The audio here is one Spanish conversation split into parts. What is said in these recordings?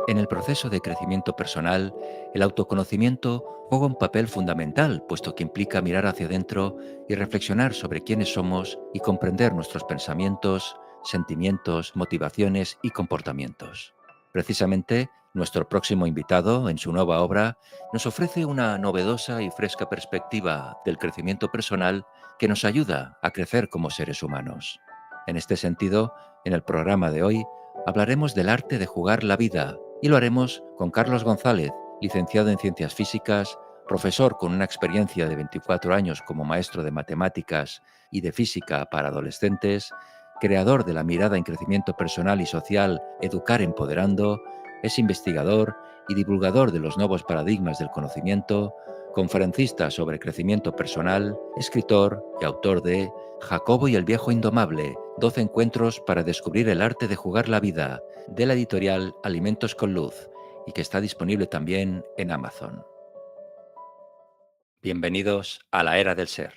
En el proceso de crecimiento personal, el autoconocimiento juega un papel fundamental, puesto que implica mirar hacia adentro y reflexionar sobre quiénes somos y comprender nuestros pensamientos, sentimientos, motivaciones y comportamientos. Precisamente, nuestro próximo invitado, en su nueva obra, nos ofrece una novedosa y fresca perspectiva del crecimiento personal que nos ayuda a crecer como seres humanos. En este sentido, en el programa de hoy hablaremos del arte de jugar la vida y lo haremos con Carlos González, licenciado en Ciencias Físicas, profesor con una experiencia de 24 años como maestro de matemáticas y de física para adolescentes, creador de la mirada en crecimiento personal y social Educar Empoderando, es investigador y divulgador de los nuevos paradigmas del conocimiento, conferencista sobre crecimiento personal, escritor y autor de Jacobo y el viejo indomable, 12 encuentros para descubrir el arte de jugar la vida, de la editorial Alimentos con Luz, y que está disponible también en Amazon. Bienvenidos a la era del ser.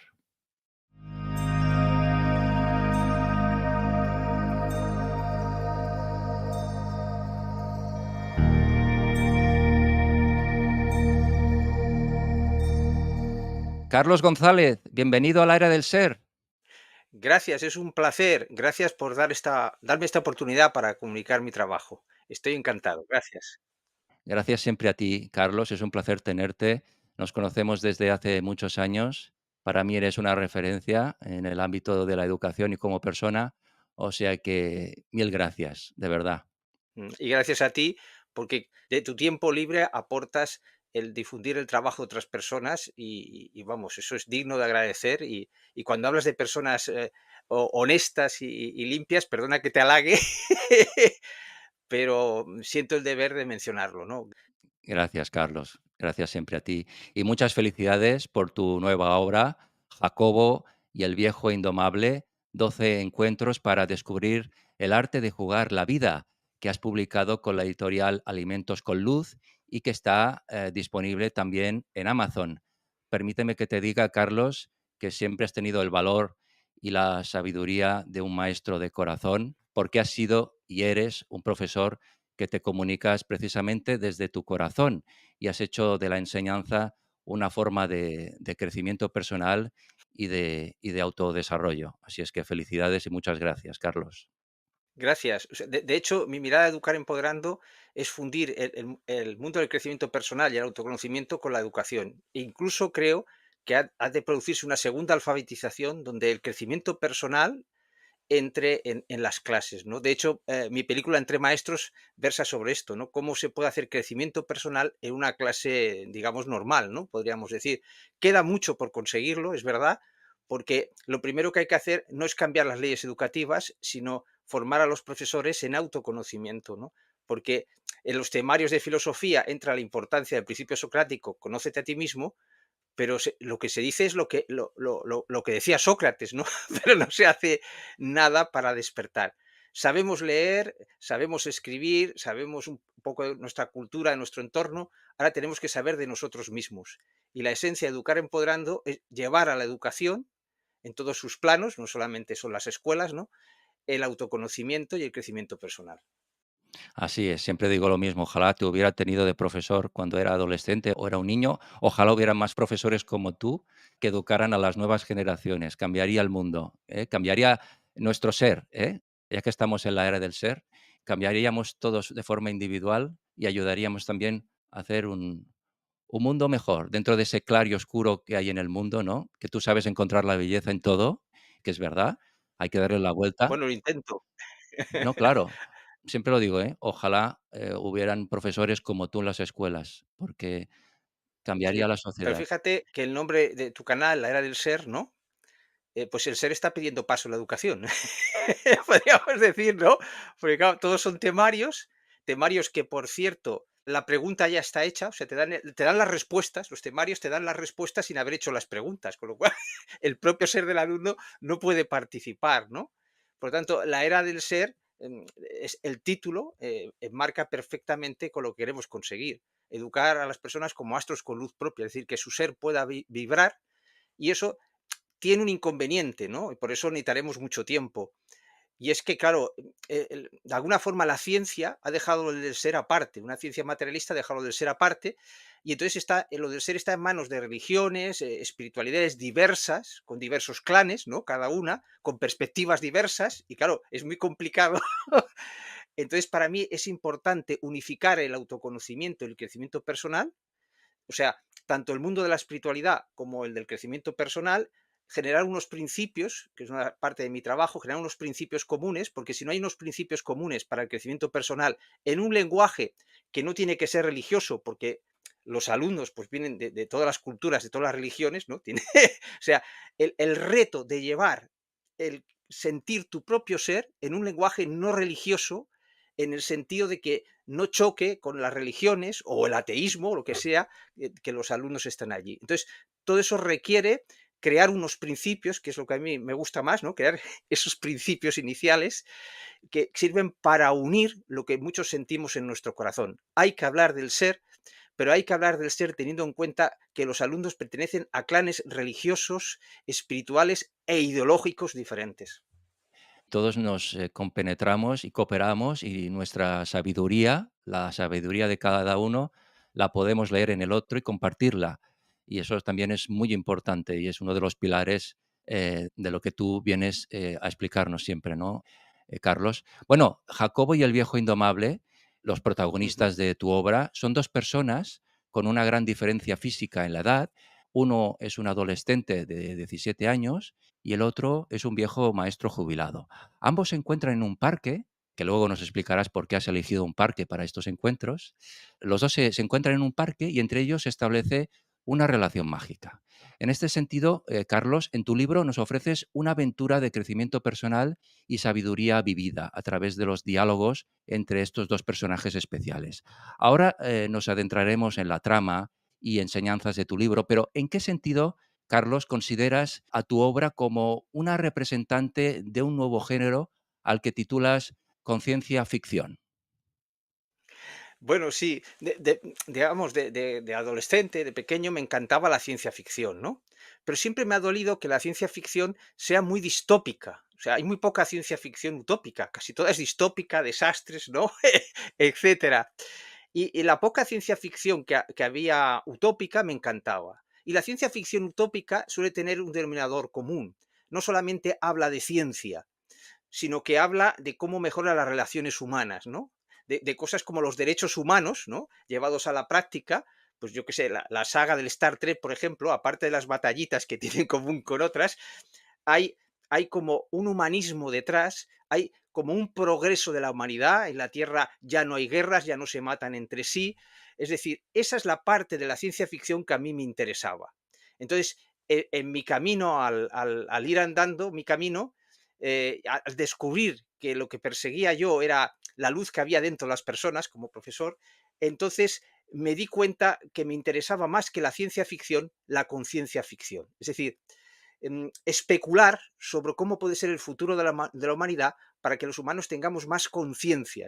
Carlos González, bienvenido a la era del ser. Gracias, es un placer. Gracias por darme esta oportunidad para comunicar mi trabajo. Estoy encantado. Gracias. Gracias siempre a ti, Carlos, es un placer tenerte. Nos conocemos desde hace muchos años. Para mí eres una referencia en el ámbito de la educación y como persona, o sea que mil gracias, de verdad. Y gracias a ti, porque de tu tiempo libre aportas el difundir el trabajo de otras personas y vamos, eso es digno de agradecer. Y cuando hablas de personas honestas y limpias, perdona que te halague, pero siento el deber de mencionarlo, ¿no? Gracias, Carlos. Gracias siempre a ti. Y muchas felicidades por tu nueva obra, Jacobo y el viejo indomable, 12 encuentros para descubrir el arte de jugar la vida, que has publicado con la editorial Alimentos con Luz y que está disponible también en Amazon. Permíteme que te diga, Carlos, que siempre has tenido el valor y la sabiduría de un maestro de corazón, porque has sido y eres un profesor que te comunicas precisamente desde tu corazón y has hecho de la enseñanza una forma de crecimiento personal y de autodesarrollo. Así es que felicidades y muchas gracias, Carlos. Gracias. O sea, de hecho, mi mirada de Educar Empoderando es fundir el mundo del crecimiento personal y el autoconocimiento con la educación. E incluso creo que ha de producirse una segunda alfabetización donde el crecimiento personal entre en las clases, ¿no? De hecho, mi película Entre Maestros versa sobre esto, ¿no? Cómo se puede hacer crecimiento personal en una clase, digamos, normal, ¿no? Podríamos decir. Queda mucho por conseguirlo, es verdad, porque lo primero que hay que hacer no es cambiar las leyes educativas, sino formar a los profesores en autoconocimiento, ¿no? Porque en los temarios de filosofía entra la importancia del principio socrático, conócete a ti mismo, pero lo que se dice es lo que decía Sócrates, ¿no? Pero no se hace nada para despertar. Sabemos leer, sabemos escribir, sabemos un poco de nuestra cultura, de nuestro entorno, ahora tenemos que saber de nosotros mismos. Y la esencia de Educar Empoderando es llevar a la educación en todos sus planos, no solamente son las escuelas, ¿no? El autoconocimiento y el crecimiento personal. Así es, siempre digo lo mismo, ojalá te hubiera tenido de profesor cuando era adolescente o era un niño, ojalá hubiera más profesores como tú que educaran a las nuevas generaciones, cambiaría el mundo, ¿eh? Cambiaría nuestro ser, ¿eh? Ya que estamos en la era del ser, cambiaríamos todos de forma individual y ayudaríamos también a hacer un mundo mejor dentro de ese claro y oscuro que hay en el mundo, ¿no? Que tú sabes encontrar la belleza en todo, que es verdad, hay que darle la vuelta. Bueno, lo intento. No, claro, siempre lo digo, ¿eh? Ojalá, hubieran profesores como tú en las escuelas, porque cambiaría Sí. la Pero sociedad. fíjate que el nombre de tu canal, La Era del Ser, ¿no? Pues el ser está pidiendo paso en la educación. Podríamos decir, ¿no? Porque claro, todos son temarios, temarios que, por cierto, la pregunta ya está hecha, o sea, te dan las respuestas, los temarios te dan las respuestas sin haber hecho las preguntas, con lo cual el propio ser del alumno no puede participar, ¿no? Por lo tanto, la era del ser, es el título, enmarca perfectamente con lo que queremos conseguir. Educar a las personas como astros con luz propia, es decir, que su ser pueda vibrar y eso tiene un inconveniente, ¿no? Y por eso necesitaremos mucho tiempo. Y es que, claro, de alguna forma la ciencia ha dejado de ser aparte, una ciencia materialista ha dejado de ser aparte, y entonces lo del ser está en manos de religiones, espiritualidades diversas, con diversos clanes, ¿no? Cada una, con perspectivas diversas, y claro, es muy complicado. Entonces, para mí es importante unificar el autoconocimiento y el crecimiento personal, o sea, tanto el mundo de la espiritualidad como el del crecimiento personal, generar unos principios, que es una parte de mi trabajo, generar unos principios comunes, porque si no hay unos principios comunes para el crecimiento personal en un lenguaje que no tiene que ser religioso, porque los alumnos pues vienen de todas las culturas, de todas las religiones, ¿no? Tiene, o sea, el reto de llevar el sentir tu propio ser en un lenguaje no religioso, en el sentido de que no choque con las religiones o el ateísmo o lo que sea, que los alumnos están allí. Entonces, todo eso requiere crear unos principios, que es lo que a mí me gusta más, ¿no? Crear esos principios iniciales que sirven para unir lo que muchos sentimos en nuestro corazón. Hay que hablar del ser, pero hay que hablar del ser teniendo en cuenta que los alumnos pertenecen a clanes religiosos, espirituales e ideológicos diferentes. Todos nos compenetramos y cooperamos y nuestra sabiduría, la sabiduría de cada uno, la podemos leer en el otro y compartirla. Y eso también es muy importante y es uno de los pilares de lo que tú vienes a explicarnos siempre, ¿no, Carlos? Bueno, Jacobo y el viejo indomable, los Ujú. protagonistas de tu obra, son dos personas con una gran diferencia física en la edad. Uno es un adolescente de 17 años y el otro es un viejo maestro jubilado. Ambos se encuentran en un parque, que luego nos explicarás por qué has elegido un parque para estos encuentros. Los dos se encuentran en un parque y entre ellos se establece una relación mágica. En este sentido, Carlos, en tu libro nos ofreces una aventura de crecimiento personal y sabiduría vivida a través de los diálogos entre estos dos personajes especiales. Ahora nos adentraremos en la trama y enseñanzas de tu libro, pero ¿en qué sentido, Carlos, consideras a tu obra como una representante de un nuevo género al que titulas conciencia ficción? Bueno, sí, digamos, de adolescente, de pequeño, me encantaba la ciencia ficción, ¿no? Pero siempre me ha dolido que la ciencia ficción sea muy distópica. O sea, hay muy poca ciencia ficción utópica, casi toda es distópica, desastres, ¿no? Etcétera. Y la poca ciencia ficción que había utópica me encantaba. Y la ciencia ficción utópica suele tener un denominador común. No solamente habla de ciencia, sino que habla de cómo mejora las relaciones humanas, ¿no? De cosas como los derechos humanos, ¿no? Llevados a la práctica, pues yo qué sé, la saga del Star Trek, por ejemplo, aparte de las batallitas que tienen en común con otras, hay, hay como un humanismo detrás, hay como un progreso de la humanidad, en la Tierra ya no hay guerras, ya no se matan entre sí, es decir, esa es la parte de la ciencia ficción que a mí me interesaba. Entonces, en mi camino, al ir andando, mi camino, al descubrir que lo que perseguía yo era la luz que había dentro de las personas como profesor, entonces me di cuenta que me interesaba más que la ciencia ficción, la conciencia ficción. Es decir, especular sobre cómo puede ser el futuro de la humanidad para que los humanos tengamos más conciencia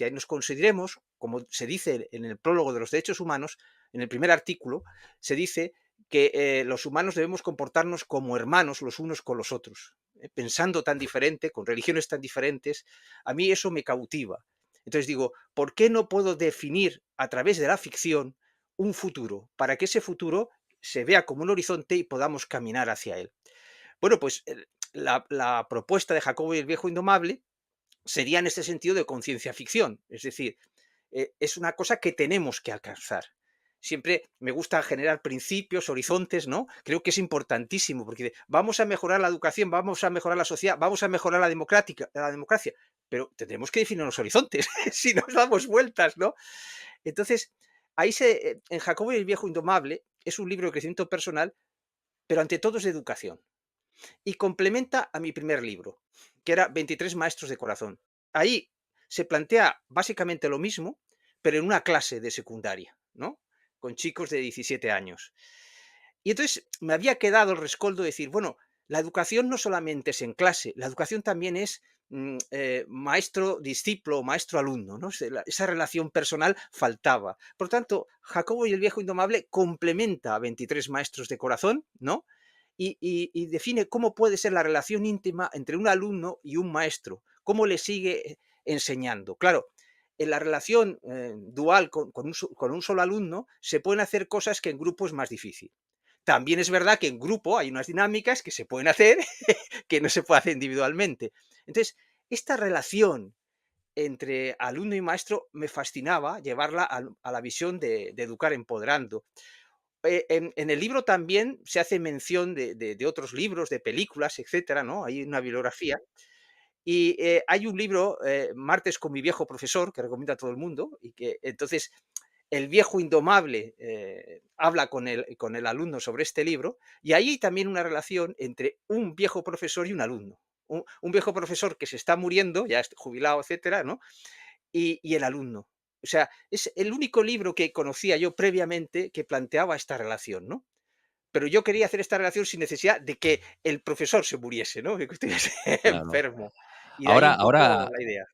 y nos consideremos, como se dice en el prólogo de los derechos humanos, en el primer artículo, se dice que los humanos debemos comportarnos como hermanos los unos con los otros, pensando tan diferente, con religiones tan diferentes, a mí eso me cautiva. Entonces digo, ¿por qué no puedo definir a través de la ficción un futuro para que ese futuro se vea como un horizonte y podamos caminar hacia él? Bueno, pues la propuesta de Jacobo y el viejo indomable sería en este sentido de conciencia ficción, es decir, es una cosa que tenemos que alcanzar. Siempre me gusta generar principios, horizontes, ¿no? Creo que es importantísimo porque vamos a mejorar la educación, vamos a mejorar la sociedad, vamos a mejorar la democracia, pero tendremos que definir los horizontes, si nos damos vueltas, ¿no? Entonces, en Jacobo y el viejo indomable es un libro de crecimiento personal, pero ante todo es de educación. Y complementa a mi primer libro, que era 23 maestros de corazón. Ahí se plantea básicamente lo mismo, pero en una clase de secundaria, ¿no? Con chicos de 17 años. Y entonces me había quedado el rescoldo de decir, bueno, la educación no solamente es en clase, la educación también es maestro-discípulo, maestro-alumno, ¿no? Esa relación personal faltaba. Por tanto, Jacobo y el viejo indomable complementa a 23 maestros de corazón, ¿no? y define cómo puede ser la relación íntima entre un alumno y un maestro, cómo le sigue enseñando. Claro, en la relación dual con un solo alumno se pueden hacer cosas que en grupo es más difícil. También es verdad que en grupo hay unas dinámicas que se pueden hacer que no se puede hacer individualmente. Entonces, esta relación entre alumno y maestro me fascinaba llevarla a la visión de educar empoderando. En el libro también se hace mención de otros libros, de películas, etcétera, ¿no? Hay una bibliografía. Y hay un libro, Martes con mi viejo profesor, que recomiendo a todo el mundo, y que entonces el viejo indomable habla con el alumno sobre este libro, y ahí hay también una relación entre un viejo profesor y un alumno. Un viejo profesor que se está muriendo, ya está jubilado, etcétera, ¿no? Y el alumno. O sea, es el único libro que conocía yo previamente que planteaba esta relación, ¿no? Pero yo quería hacer esta relación sin necesidad de que el profesor se muriese, ¿no? De que estuviese Claro. enfermo. Y de ahí Ahora, un poco ahora, la idea.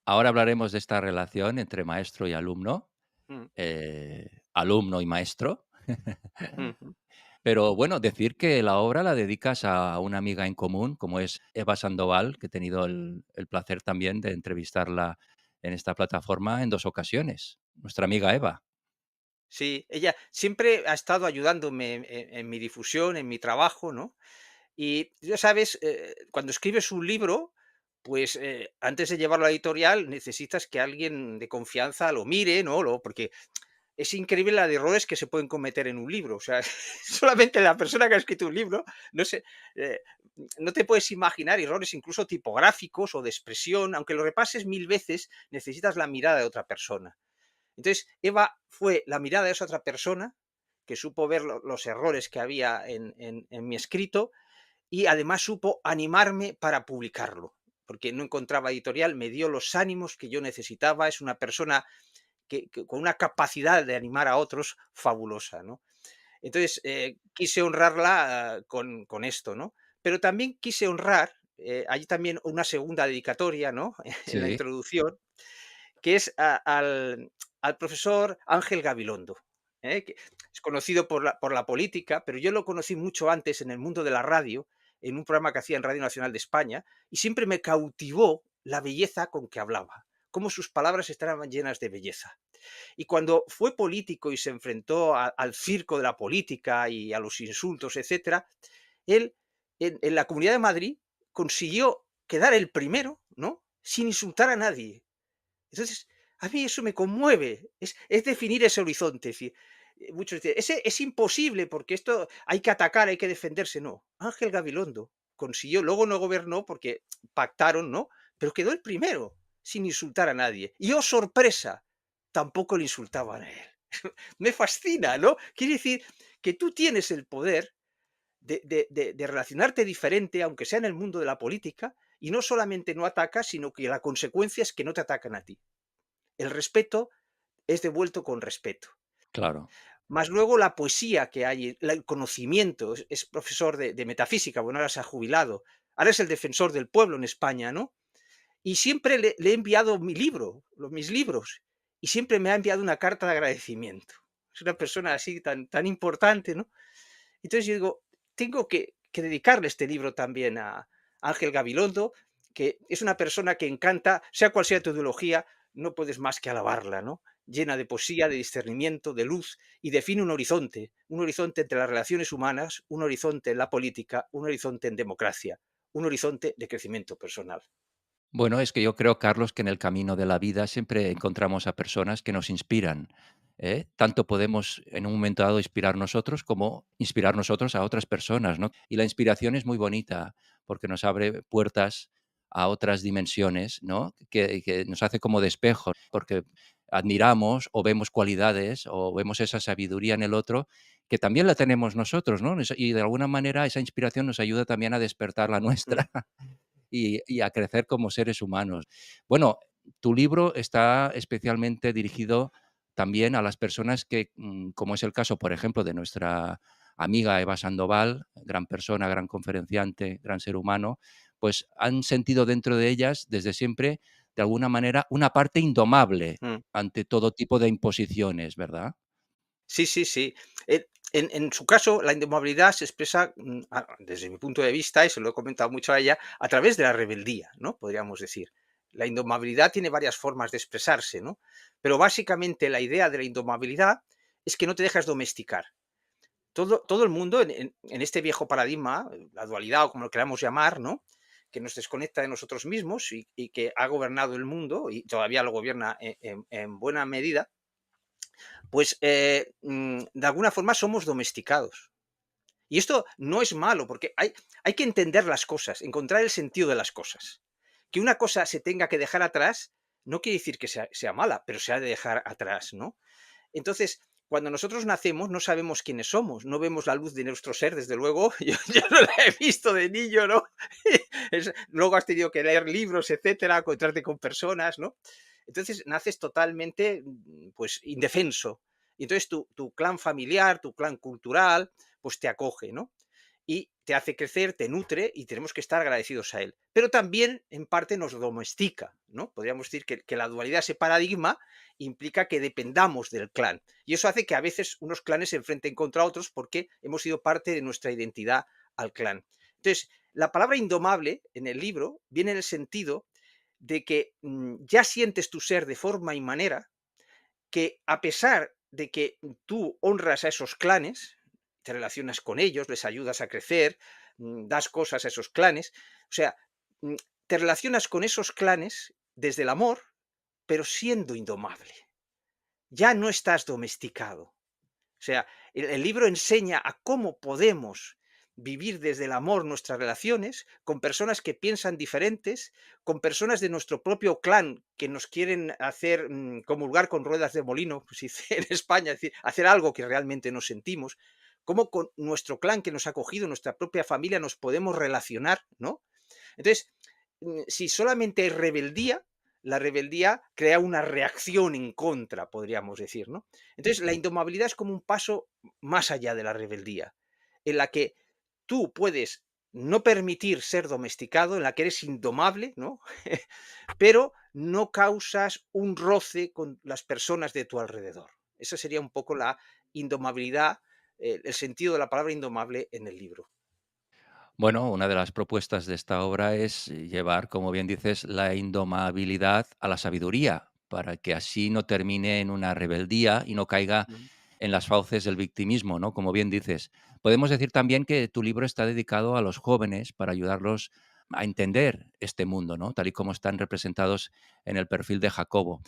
ahora hablaremos de esta relación entre maestro y alumno, Mm, alumno y maestro. ujú. Pero bueno, decir que la obra la dedicas a una amiga en común, como es Eva Sandoval, que he tenido el placer también de entrevistarla en esta plataforma en 2 ocasiones. Nuestra amiga Eva. Sí, ella siempre ha estado ayudándome en mi difusión, en mi trabajo, ¿no? Y ya sabes, cuando escribes un libro, pues antes de llevarlo a la editorial necesitas que alguien de confianza lo mire, ¿no? Porque es increíble la de errores que se pueden cometer en un libro. O sea, solamente la persona que ha escrito un libro, no sé, eh, no te puedes imaginar errores incluso tipográficos o de expresión, aunque lo repases 1000 veces, necesitas la mirada de otra persona. Entonces, Eva fue la mirada de esa otra persona que supo ver los errores que había en mi escrito y además supo animarme para publicarlo, porque no encontraba editorial, me dio los ánimos que yo necesitaba, es una persona con una capacidad de animar a otros fabulosa, ¿no? Entonces, quise honrarla con esto, ¿no? Pero también quise honrar, hay también una segunda dedicatoria, ¿no? En la Sí, introducción, que es al profesor Ángel Gabilondo, que es conocido por la política, pero yo lo conocí mucho antes en el mundo de la radio, en un programa que hacía en Radio Nacional de España, y siempre me cautivó la belleza con que hablaba, cómo sus palabras estaban llenas de belleza. Y cuando fue político y se enfrentó al circo de la política y a los insultos, etcétera, él en la Comunidad de Madrid consiguió quedar el primero, ¿no? Sin insultar a nadie. Entonces, a mí eso me conmueve, es definir ese horizonte. Es decir, muchos dicen, es imposible porque esto hay que atacar, hay que defenderse. No, Ángel Gabilondo consiguió, luego no gobernó porque pactaron, ¿no? Pero quedó el primero, sin insultar a nadie. Y oh, sorpresa, tampoco le insultaban a él. Me fascina, ¿no? Quiere decir que tú tienes el poder de relacionarte diferente, aunque sea en el mundo de la política, y no solamente no atacas, sino que la consecuencia es que no te atacan a ti. El respeto es devuelto con respeto. claro. Más luego la poesía que hay, el conocimiento, es profesor de metafísica, bueno, ahora se ha jubilado, ahora es el defensor del pueblo en España, ¿no? Y siempre le he enviado mi libro, mis libros, y siempre me ha enviado una carta de agradecimiento. Es una persona así tan importante, ¿no? Entonces yo digo, tengo que dedicarle este libro también a Ángel Gabilondo, que es una persona que encanta, sea cual sea tu ideología, no puedes más que alabarla, ¿no? Llena de poesía, de discernimiento, de luz, y define un horizonte entre las relaciones humanas, un horizonte en la política, un horizonte en democracia, un horizonte de crecimiento personal. Bueno, es que yo creo, Carlos, que en el camino de la vida siempre encontramos a personas que nos inspiran, ¿eh? Tanto podemos en un momento dado inspirar nosotros como inspirar nosotros a otras personas, ¿no? Y la inspiración es muy bonita porque nos abre puertas a otras dimensiones, ¿no? Que nos hace como de espejo, porque admiramos o vemos cualidades o vemos esa sabiduría en el otro que también la tenemos nosotros, ¿no? Y de alguna manera esa inspiración nos ayuda también a despertar la Mm, nuestra. Y a crecer como seres humanos. Bueno, tu libro está especialmente dirigido también a las personas que, como es el caso, por ejemplo, de nuestra amiga Eva Sandoval, gran persona, gran conferenciante, gran ser humano, pues han sentido dentro de ellas, desde siempre, de alguna manera, una parte indomable mm. ante todo tipo de imposiciones, ¿verdad? Sí, sí, sí. En su caso, la indomabilidad se expresa, desde mi punto de vista, y se lo he comentado mucho a ella, a través de la rebeldía, ¿no? Podríamos decir. La indomabilidad tiene varias formas de expresarse, ¿no? Pero básicamente la idea de la indomabilidad es que no te dejas domesticar. Todo el mundo en este viejo paradigma, la dualidad o como lo queramos llamar, ¿no? Que nos desconecta de nosotros mismos y que ha gobernado el mundo y todavía lo gobierna en buena medida, pues de alguna forma somos domesticados. Y esto no es malo, porque hay que entender las cosas, encontrar el sentido de las cosas. Que una cosa se tenga que dejar atrás no quiere decir que sea mala, pero se ha de dejar atrás, ¿no? Entonces, cuando nosotros nacemos no sabemos quiénes somos, no vemos la luz de nuestro ser, desde luego, yo no la he visto de niño, ¿no? Luego has tenido que leer libros, etcétera, encontrarte con personas, ¿no? Entonces naces totalmente, pues, indefenso. Y entonces tu clan familiar, tu clan cultural, pues te acoge, ¿no? Y te hace crecer, te nutre y tenemos que estar agradecidos a él. Pero también en parte nos domestica, ¿no? Podríamos decir que la dualidad, ese paradigma, implica que dependamos del clan. Y eso hace que a veces unos clanes se enfrenten contra otros porque hemos sido parte de nuestra identidad al clan. Entonces, la palabra indomable en el libro viene en el sentido de que ya sientes tu ser de forma y manera que a pesar de que tú honras a esos clanes, te relacionas con ellos, les ayudas a crecer, das cosas a esos clanes, o sea, mm, te relacionas con esos clanes desde el amor, pero siendo indomable. Ya no estás domesticado. O sea, el libro enseña a cómo podemos vivir desde el amor nuestras relaciones con personas que piensan diferentes, con personas de nuestro propio clan que nos quieren hacer comulgar con ruedas de molino, pues dice en España, es decir, hacer algo que realmente nos sentimos, cómo con nuestro clan que nos ha acogido, nuestra propia familia, nos podemos relacionar, ¿no? Entonces, si solamente hay rebeldía, la rebeldía crea una reacción en contra, podríamos decir, ¿no? Entonces, la indomabilidad es como un paso más allá de la rebeldía, en la que tú puedes no permitir ser domesticado, en la que eres indomable, ¿no? Pero no causas un roce con las personas de tu alrededor. Esa sería un poco la indomabilidad, el sentido de la palabra indomable en el libro. Bueno, una de las propuestas de esta obra es llevar, como bien dices, la indomabilidad a la sabiduría, para que así no termine en una rebeldía y no caiga Mm. en las fauces del victimismo, ¿no? Como bien dices. Podemos decir también que tu libro está dedicado a los jóvenes para ayudarlos a entender este mundo, ¿no? Tal y como están representados en el perfil de Jacobo.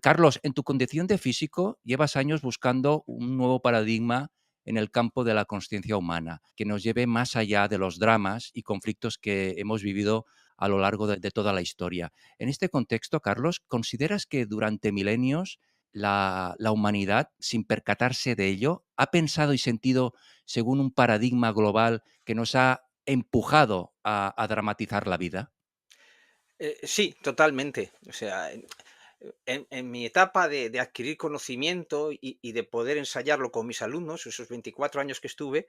Carlos, en tu condición de físico, llevas años buscando un nuevo paradigma en el campo de la conciencia humana, que nos lleve más allá de los dramas y conflictos que hemos vivido a lo largo de toda la historia. En este contexto, Carlos, ¿consideras que durante milenios la humanidad, sin percatarse de ello, ha pensado y sentido según un paradigma global que nos ha empujado a dramatizar la vida? Sí, totalmente. O sea, en mi etapa de adquirir conocimiento y de poder ensayarlo con mis alumnos, esos 24 años que estuve,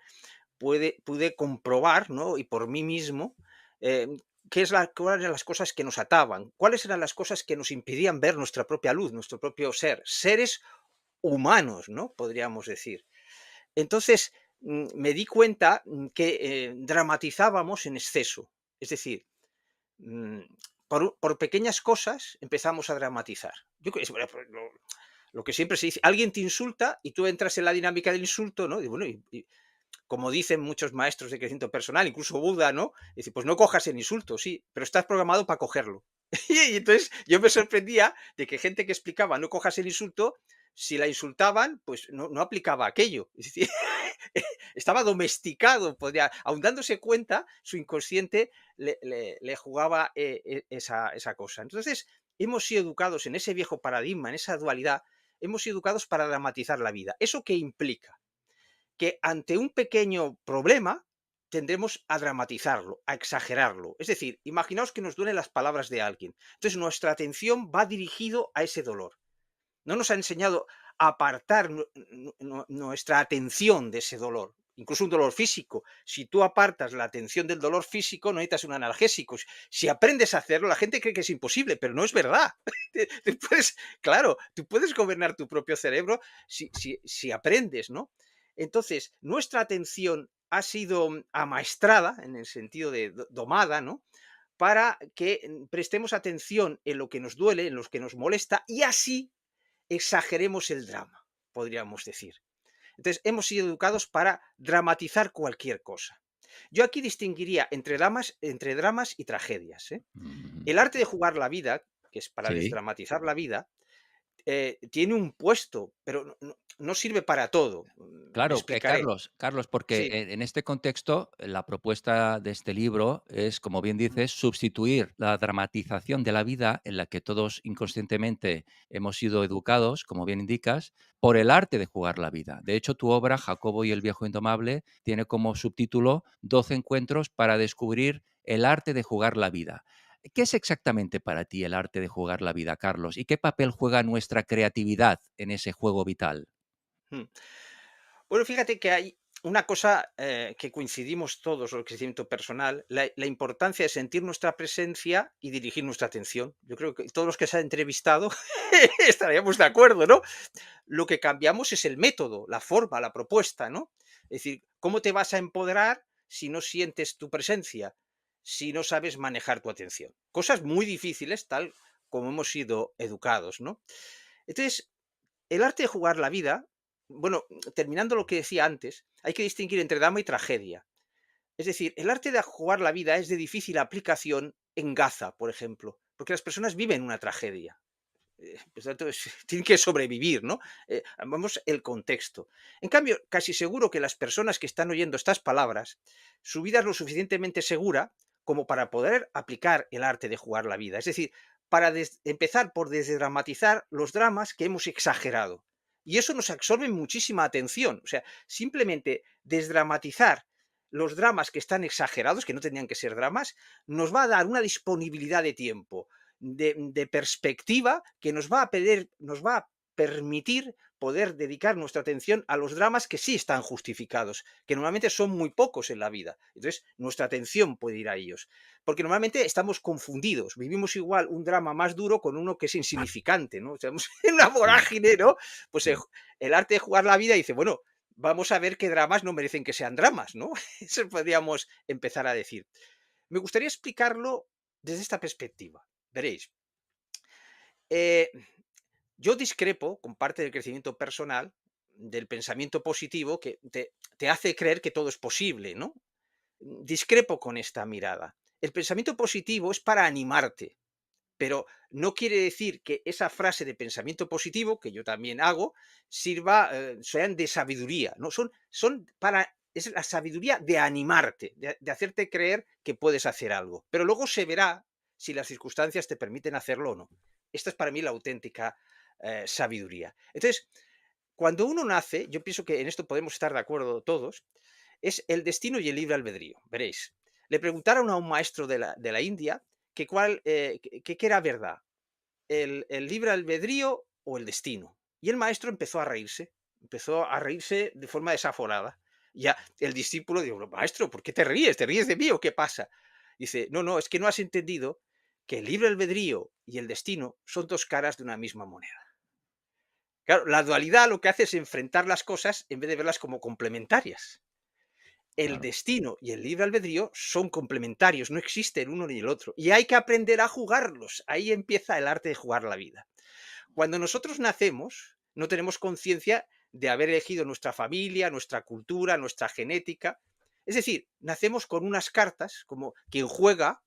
pude comprobar, ¿no? Y por mí mismo, eh, cuáles eran las cosas que nos ataban, cuáles eran las cosas que nos impedían ver nuestra propia luz, nuestro propio ser, seres humanos, ¿no? Podríamos decir. Entonces, me di cuenta que dramatizábamos en exceso. Es decir, mm, por pequeñas cosas empezamos a dramatizar. Yo creo que bueno, pues, lo que siempre se dice, alguien te insulta y tú entras en la dinámica del insulto, ¿no? Y bueno, como dicen muchos maestros de crecimiento personal, incluso Buda, ¿no? Dice, pues no cojas el insulto, sí, pero estás programado para cogerlo. Y entonces yo me sorprendía de que gente que explicaba no cojas el insulto, si la insultaban, pues no aplicaba aquello. Es decir, estaba domesticado, podría, aun dándose cuenta, su inconsciente le jugaba esa cosa. Entonces, hemos sido educados en ese viejo paradigma, en esa dualidad, hemos sido educados para dramatizar la vida. ¿Eso qué implica? Que ante un pequeño problema tendemos a dramatizarlo, a exagerarlo. Es decir, imaginaos que nos duelen las palabras de alguien. Entonces nuestra atención va dirigido a ese dolor. No nos ha enseñado a apartar nuestra atención de ese dolor. Incluso un dolor físico. Si tú apartas la atención del dolor físico, no necesitas un analgésico. Si aprendes a hacerlo, la gente cree que es imposible, pero no es verdad. Claro, tú puedes gobernar tu propio cerebro si aprendes, ¿no? Entonces, nuestra atención ha sido amaestrada, en el sentido de domada, ¿no? Para que prestemos atención en lo que nos duele, en lo que nos molesta, y así exageremos el drama, podríamos decir. Entonces, hemos sido educados para dramatizar cualquier cosa. Yo aquí distinguiría entre dramas y tragedias, ¿eh? Ujú. El arte de jugar la vida, que es para Sí. desdramatizar la vida, tiene un puesto, pero no sirve para todo. Me Claro, explicaré. Carlos, porque Sí. en este contexto, la propuesta de este libro es, como bien Mm, dices, sustituir la dramatización de la vida en la que todos inconscientemente hemos sido educados, como bien indicas, por el arte de jugar la vida. De hecho, tu obra, Jacobo y el viejo indomable, tiene como subtítulo 12 encuentros para descubrir el arte de jugar la vida. ¿Qué es exactamente para ti el arte de jugar la vida, Carlos? ¿Y qué papel juega nuestra creatividad en ese juego vital? mm. Bueno, fíjate que hay una cosa que coincidimos todos, el crecimiento personal, la importancia de sentir nuestra presencia y dirigir nuestra atención. Yo creo que todos los que se han entrevistado estaríamos de acuerdo, ¿no? Lo que cambiamos es el método, la forma, la propuesta, ¿no? Es decir, ¿cómo te vas a empoderar si no sientes tu presencia, si no sabes manejar tu atención? Cosas muy difíciles, tal como hemos sido educados, ¿no? Entonces, el arte de jugar la vida, bueno, terminando lo que decía antes, hay que distinguir entre drama y tragedia. Es decir, el arte de jugar la vida es de difícil aplicación en Gaza, por ejemplo, porque las personas viven una tragedia. Pues, entonces, tienen que sobrevivir, ¿no? Vamos, el contexto. En cambio, casi seguro que las personas que están oyendo estas palabras, su vida es lo suficientemente segura como para poder aplicar el arte de jugar la vida. Es decir, para empezar por desdramatizar los dramas que hemos exagerado. Y eso nos absorbe muchísima atención. O sea, simplemente desdramatizar los dramas que están exagerados, que no tenían que ser dramas, nos va a dar una disponibilidad de tiempo, de perspectiva que nos va a permitir poder dedicar nuestra atención a los dramas que sí están justificados, que normalmente son muy pocos en la vida. Entonces, nuestra atención puede ir a ellos. Porque normalmente estamos confundidos. Vivimos igual un drama más duro con uno que es insignificante, ¿no? Estamos en una Sí, vorágine, ¿no? Pues sí. el arte de jugar la vida dice, bueno, vamos a ver qué dramas no merecen que sean dramas, ¿no? Eso podríamos empezar a decir. Me gustaría explicarlo desde esta perspectiva. Veréis, eh, yo discrepo con parte del crecimiento personal, del pensamiento positivo, que te hace creer que todo es posible, ¿no? Discrepo con esta mirada. El pensamiento positivo es para animarte, pero no quiere decir que esa frase de pensamiento positivo, que yo también hago, sean de sabiduría, ¿no? Son para, es la sabiduría de animarte, de hacerte creer que puedes hacer algo. Pero luego se verá si las circunstancias te permiten hacerlo o no. Esta es para mí la auténtica sabiduría. Entonces, cuando uno nace, yo pienso que en esto podemos estar de acuerdo todos, es el destino y el libre albedrío. Veréis, le preguntaron a un maestro de la India qué era verdad, el libre albedrío o el destino. Y el maestro empezó a reírse de forma desaforada. Ya el discípulo dijo, maestro, ¿por qué te ríes? ¿Te ríes de mí o qué pasa? Dice, no, no, es que no has entendido que el libre albedrío y el destino son dos caras de una misma moneda. Claro, la dualidad lo que hace es enfrentar las cosas en vez de verlas como complementarias. El Claro. destino y el libre albedrío son complementarios, no existe el uno ni el otro. Y hay que aprender a jugarlos. Ahí empieza el arte de jugar la vida. Cuando nosotros nacemos, no tenemos conciencia de haber elegido nuestra familia, nuestra cultura, nuestra genética. Es decir, nacemos con unas cartas, como quien juega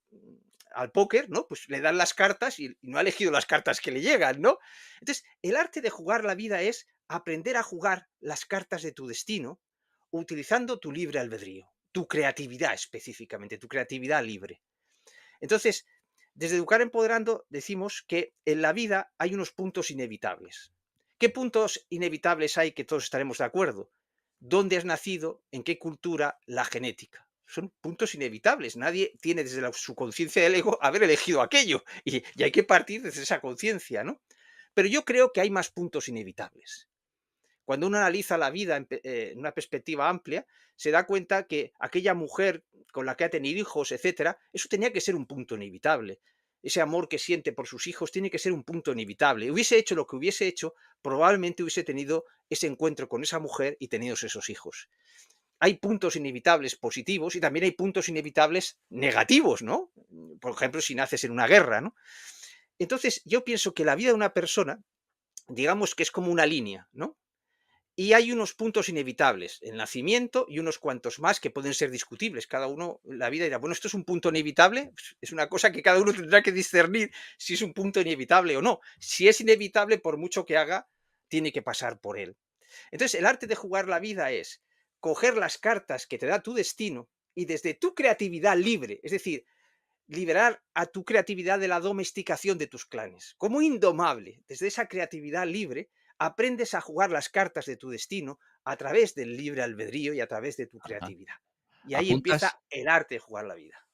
al póker, ¿no? Pues le dan las cartas y no ha elegido las cartas que le llegan, ¿no? Entonces, el arte de jugar la vida es aprender a jugar las cartas de tu destino utilizando tu libre albedrío, tu creatividad específicamente, tu creatividad libre. Entonces, desde Educar Empoderando decimos que en la vida hay unos puntos inevitables. ¿Qué puntos inevitables hay que todos estaremos de acuerdo? ¿Dónde has nacido? ¿En qué cultura? La genética. Son puntos inevitables. Nadie tiene desde su conciencia del ego haber elegido aquello y hay que partir desde esa conciencia, ¿no? Pero yo creo que hay más puntos inevitables. Cuando uno analiza la vida en una perspectiva amplia, se da cuenta que aquella mujer con la que ha tenido hijos, etcétera, eso tenía que ser un punto inevitable. ese amor que siente por sus hijos tiene que ser un punto inevitable. Hubiese hecho lo que hubiese hecho, probablemente hubiese tenido ese encuentro con esa mujer y tenido esos hijos. Hay puntos inevitables positivos y también hay puntos inevitables negativos, ¿no? Por ejemplo, si naces en una guerra, ¿no? Entonces, yo pienso que la vida de una persona, digamos que es como una línea, ¿no? Y hay unos puntos inevitables, el nacimiento y unos cuantos más que pueden ser discutibles. Cada uno, la vida dirá, bueno, esto es un punto inevitable, pues, es una cosa que cada uno tendrá que discernir si es un punto inevitable o no. Si es inevitable, por mucho que haga, tiene que pasar por él. Entonces, el arte de jugar la vida es coger las cartas que te da tu destino y desde tu creatividad libre, es decir, liberar a tu creatividad de la domesticación de tus clanes. Como indomable, desde esa creatividad libre, aprendes a jugar las cartas de tu destino a través del libre albedrío y a través de tu Ajá. creatividad. Y ahí empieza Apuntas el arte de jugar la vida.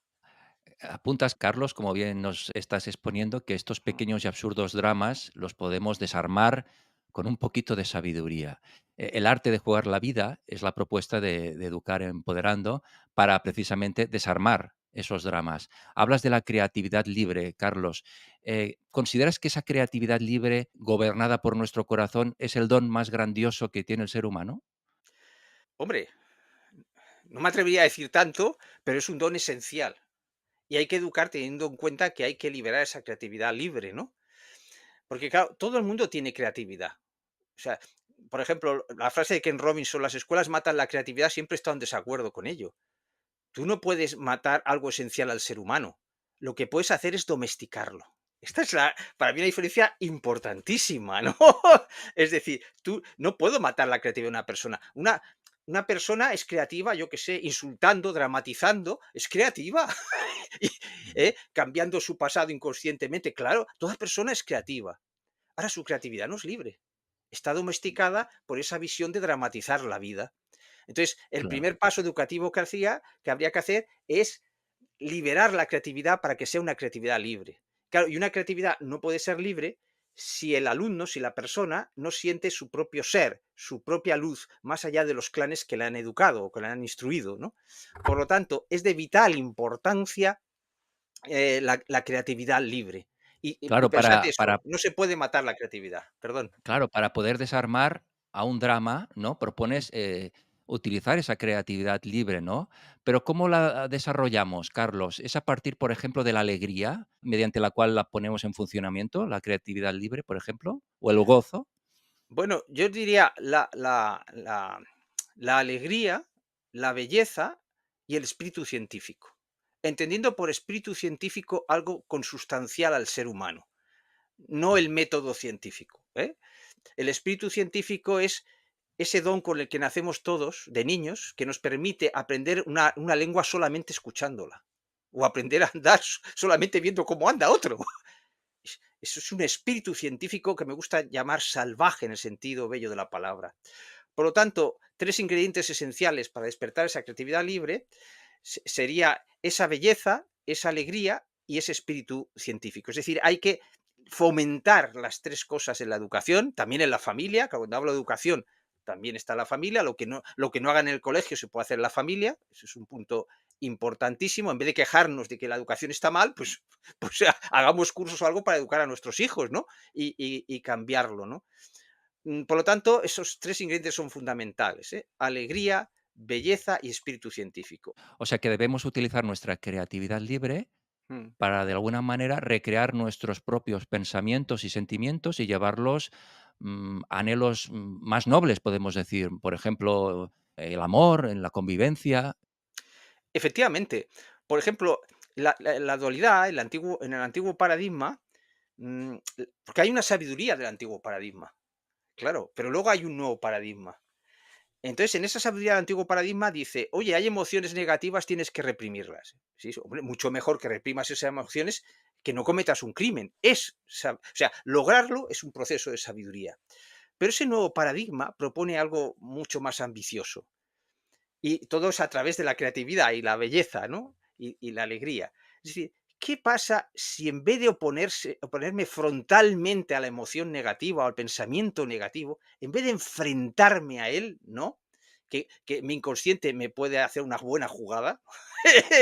Apuntas, Carlos, como bien nos estás exponiendo, que estos Mm. pequeños y absurdos dramas los podemos desarmar con un poquito de sabiduría. El arte de jugar la vida es la propuesta de Educar Empoderando para precisamente desarmar esos dramas. Hablas de la creatividad libre, Carlos. ¿Consideras que esa creatividad libre, gobernada por nuestro corazón, es el don más grandioso que tiene el ser humano? Hombre, no me atrevería a decir tanto, pero es un don esencial. Y hay que educar teniendo en cuenta que hay que liberar esa creatividad libre, ¿no? Porque claro, todo el mundo tiene creatividad. O sea, por ejemplo, la frase de Ken Robinson, las escuelas matan la creatividad, siempre he estado en desacuerdo con ello. Tú no puedes matar algo esencial al ser humano. Lo que puedes hacer es domesticarlo. Esta es para mí una diferencia importantísima, ¿no? Es decir, tú no puedo matar la creatividad de una persona. Una persona es creativa, yo que sé, insultando, dramatizando, es creativa. Y, cambiando su pasado inconscientemente. Claro, toda persona es creativa. Ahora su creatividad no es libre. Está domesticada por esa visión de dramatizar la vida. Entonces, el Claro. primer paso educativo que habría que hacer es liberar la creatividad para que sea una creatividad libre. Claro, y una creatividad no puede ser libre si el alumno, si la persona no siente su propio ser, su propia luz, más allá de los clanes que le han educado o que le han instruido, ¿no? Por lo tanto, es de vital importancia la creatividad libre. Y Claro, pensad para eso, no se puede matar la creatividad, perdón. Claro, para poder desarmar a un drama, ¿no? Propones, utilizar esa creatividad libre, ¿no? Pero, ¿cómo la desarrollamos, Carlos? ¿Es a partir, por ejemplo, de la alegría, mediante la cual la ponemos en funcionamiento, la creatividad libre, por ejemplo? ¿O el gozo? Bueno, yo diría la alegría, la belleza y el espíritu científico. Entendiendo por espíritu científico algo consustancial al ser humano, no el método científico, ¿eh? El espíritu científico es ese don con el que nacemos todos de niños, que nos permite aprender una lengua solamente escuchándola, o aprender a andar solamente viendo cómo anda otro. Eso es un espíritu científico que me gusta llamar salvaje en el sentido bello de la palabra. Por lo tanto, tres ingredientes esenciales para despertar esa creatividad libre sería esa belleza, esa alegría y ese espíritu científico. Es decir, hay que fomentar las tres cosas en la educación, también en la familia, que cuando hablo de educación también está la familia, lo que no haga en el colegio se puede hacer en la familia, eso es un punto importantísimo, en vez de quejarnos de que la educación está mal, pues hagamos cursos o algo para educar a nuestros hijos, ¿no? Y cambiarlo, ¿no? Por lo tanto, esos tres ingredientes son fundamentales, ¿eh? Alegría, belleza y espíritu científico. O sea, que debemos utilizar nuestra creatividad libre Mm. para, de alguna manera, recrear nuestros propios pensamientos y sentimientos y llevarlos, a anhelos, más nobles, podemos decir. Por ejemplo, el amor, en la convivencia. Efectivamente. Por ejemplo, la dualidad, en el antiguo paradigma, porque hay una sabiduría del antiguo paradigma, claro, pero luego hay un nuevo paradigma. Entonces, en esa sabiduría del antiguo paradigma dice: "Oye, hay emociones negativas, tienes que reprimirlas". Sí, hombre, mucho mejor que reprimas esas emociones que no cometas un crimen. O sea, lograrlo es un proceso de sabiduría. Pero ese nuevo paradigma propone algo mucho más ambicioso. Y todo es a través de la creatividad y la belleza, ¿no? Y la alegría. Es decir, ¿qué pasa si en vez de oponerme frontalmente a la emoción negativa o al pensamiento negativo, en vez de enfrentarme a él, ¿no? que mi inconsciente me puede hacer una buena jugada.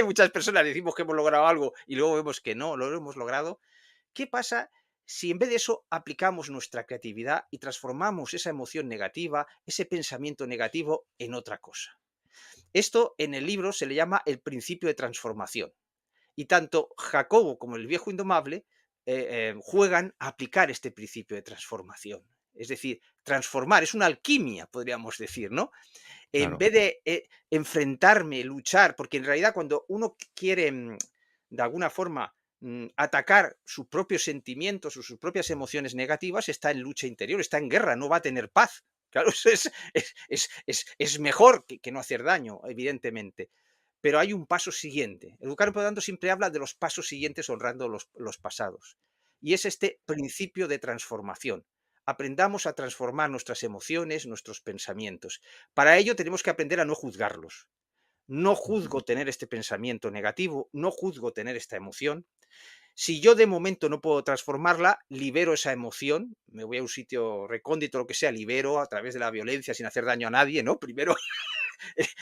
Muchas personas decimos que hemos logrado algo y luego vemos que no lo hemos logrado. ¿Qué pasa si en vez de eso aplicamos nuestra creatividad y transformamos esa emoción negativa, ese pensamiento negativo en otra cosa? Esto en el libro se le llama el principio de transformación. Y tanto Jacobo como el viejo indomable juegan a aplicar este principio de transformación. Es decir, transformar, es una alquimia, podríamos decir, ¿no? En Claro, vez de enfrentarme, luchar, porque en realidad cuando uno quiere, de alguna forma, atacar sus propios sentimientos o sus propias emociones negativas, está en lucha interior, está en guerra, no va a tener paz. Claro, eso es mejor que no hacer daño, evidentemente. Pero hay un paso siguiente. Educar, por lo tanto, siempre habla de los pasos siguientes honrando los pasados. Y es este principio de transformación. Aprendamos a transformar nuestras emociones, nuestros pensamientos. Para ello tenemos que aprender a no juzgarlos. No juzgo tener este pensamiento negativo, no juzgo tener esta emoción. Si yo de momento no puedo transformarla, libero esa emoción, me voy a un sitio recóndito, lo que sea, libero a través de la violencia sin hacer daño a nadie, ¿no? Primero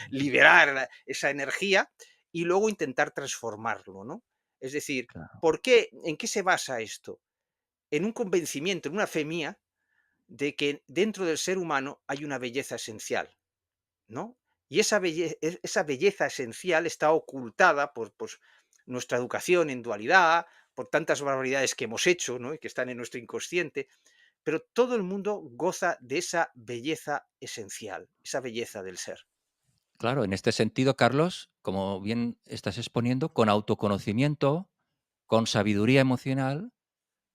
liberar esa energía y luego intentar transformarlo, ¿no? Es decir, claro. ¿por qué? ¿En qué se basa esto? En un convencimiento, en una fe mía, de que dentro del ser humano hay una belleza esencial, ¿no? Y esa belleza esencial está ocultada por pues, nuestra educación en dualidad, por tantas barbaridades que hemos hecho, ¿no? Y que están en nuestro inconsciente, pero todo el mundo goza de esa belleza esencial, esa belleza del ser. Claro, en este sentido, Carlos, como bien estás exponiendo, con autoconocimiento, con sabiduría emocional,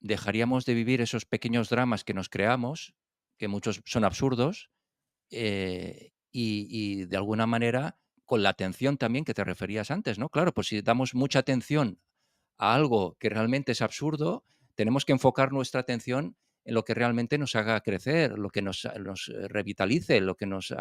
dejaríamos de vivir esos pequeños dramas que nos creamos, que muchos son absurdos, y de alguna manera con la atención también que te referías antes, ¿no? Claro, pues si damos mucha atención a algo que realmente es absurdo, tenemos que enfocar nuestra atención en lo que realmente nos haga crecer, lo que nos revitalice, lo que nos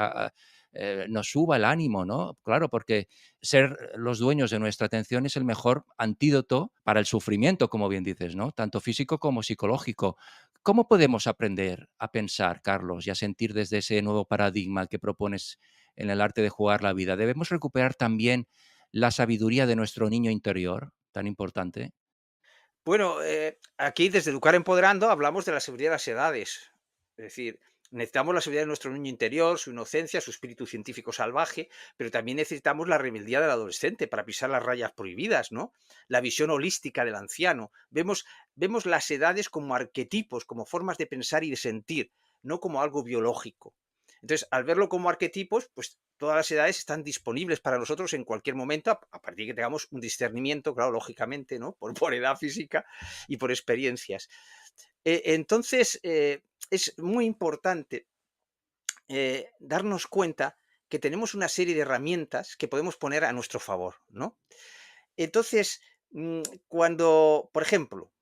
suba el ánimo, ¿no? Claro, porque ser los dueños de nuestra atención es el mejor antídoto para el sufrimiento, como bien dices, ¿no? Tanto físico como psicológico. ¿Cómo podemos aprender a pensar, Carlos, y a sentir desde ese nuevo paradigma que propones en el arte de jugar la vida? ¿Debemos recuperar también la sabiduría de nuestro niño interior, tan importante? Bueno, aquí desde Educar Empoderando hablamos de la seguridad de las edades. Es decir, necesitamos la seguridad de nuestro niño interior, su inocencia, su espíritu científico salvaje, pero también necesitamos la rebeldía del adolescente para pisar las rayas prohibidas, ¿no? La visión holística del anciano. Vemos las edades como arquetipos, como formas de pensar y de sentir, no como algo biológico. Entonces, al verlo como arquetipos, pues todas las edades están disponibles para nosotros en cualquier momento, a partir de que tengamos un discernimiento, claro, lógicamente, ¿no? Por edad física y por experiencias. Entonces, es muy importante darnos cuenta que tenemos una serie de herramientas que podemos poner a nuestro favor, ¿no? Entonces, cuando, por ejemplo,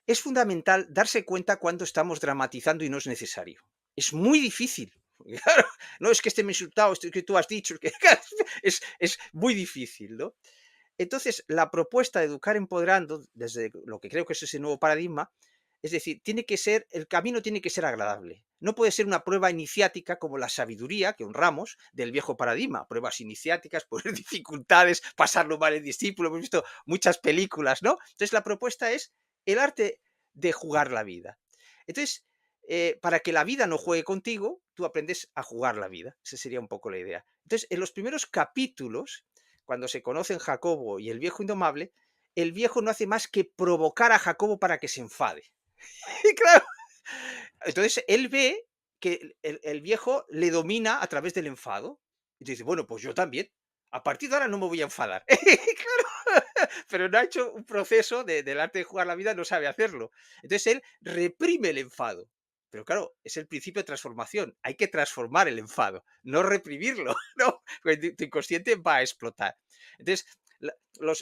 es fundamental darse cuenta cuando estamos dramatizando y no es necesario. Es muy difícil. Claro, no es que esté insultado, es que tú has dicho, es que es muy difícil, ¿no? Entonces, la propuesta de Educar Empoderando, desde lo que creo que es ese nuevo paradigma, es decir, el camino tiene que ser agradable. No puede ser una prueba iniciática como la sabiduría que honramos del viejo paradigma, pruebas iniciáticas, poner dificultades, pasarlo mal el discípulo, hemos visto muchas películas, ¿no? Entonces la propuesta es el arte de jugar la vida. Entonces, para que la vida no juegue contigo, tú aprendes a jugar la vida. Esa sería un poco la idea. Entonces, en los primeros capítulos, cuando se conocen Jacobo y el viejo indomable, el viejo no hace más que provocar a Jacobo para que se enfade. Y claro, entonces él ve que el viejo le domina a través del enfado. Y dice, bueno, pues yo también. A partir de ahora no me voy a enfadar. Claro, pero no ha hecho un proceso del arte de jugar la vida, no sabe hacerlo. Entonces él reprime el enfado. Pero claro, es el principio de transformación. Hay que transformar el enfado, no reprimirlo, ¿no? Porque tu inconsciente va a explotar. Entonces,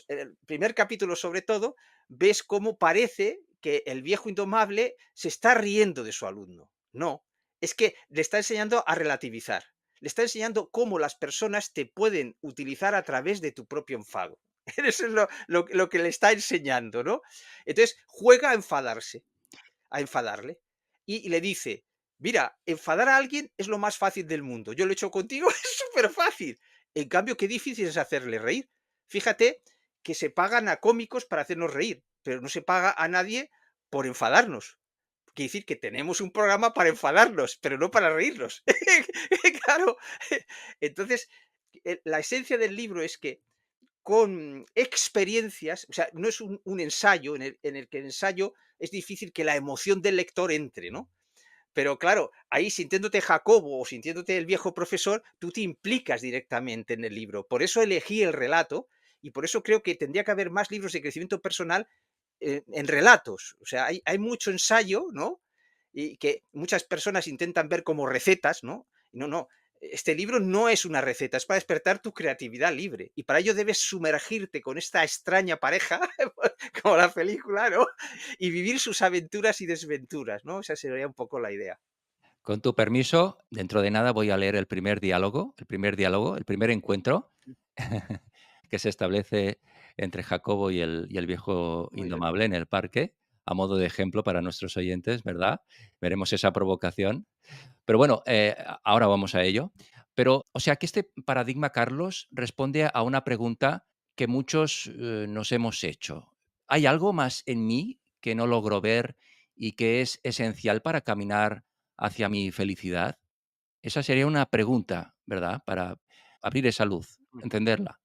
el primer capítulo, sobre todo, ves cómo parece que el viejo indomable se está riendo de su alumno. No, es que le está enseñando a relativizar. Le está enseñando cómo las personas te pueden utilizar a través de tu propio enfado. Eso es lo que le está enseñando, ¿no? Entonces juega a enfadarse, a enfadarle. Y le dice, Mira, enfadar a alguien es lo más fácil del mundo. Yo lo he hecho contigo, es súper fácil. En cambio, qué difícil es hacerle reír. Fíjate que se pagan a cómicos para hacernos reír, pero no se paga a nadie por enfadarnos. Quiere decir que tenemos un programa para enfadarnos, pero no para reírnos. Claro. Entonces, la esencia del libro es que con experiencias, o sea, no es un ensayo en el que el ensayo es difícil que la emoción del lector entre, ¿no? Pero claro, ahí sintiéndote Jacobo o sintiéndote el viejo profesor, tú te implicas directamente en el libro. Por eso elegí el relato y por eso creo que tendría que haber más libros de crecimiento personal en relatos. O sea, hay mucho ensayo, ¿no? Y que muchas personas intentan ver como recetas, ¿no? Y no, no. Este libro no es una receta, es para despertar tu creatividad libre. Y para ello debes sumergirte con esta extraña pareja, como la película, ¿no? Y vivir sus aventuras y desventuras, ¿no? Esa sería un poco la idea. Con tu permiso, dentro de nada voy a leer el primer encuentro que se establece entre Jacobo y el viejo Muy bien. indomable en el parque, a modo de ejemplo para nuestros oyentes, ¿verdad? Veremos esa provocación. Pero bueno, ahora vamos a ello. Pero, o sea, que este paradigma, Carlos, responde a una pregunta que muchos nos hemos hecho. ¿Hay algo más en mí que no logro ver y que es esencial para caminar hacia mi felicidad? Esa sería una pregunta, ¿verdad? Para abrir esa luz, entenderla.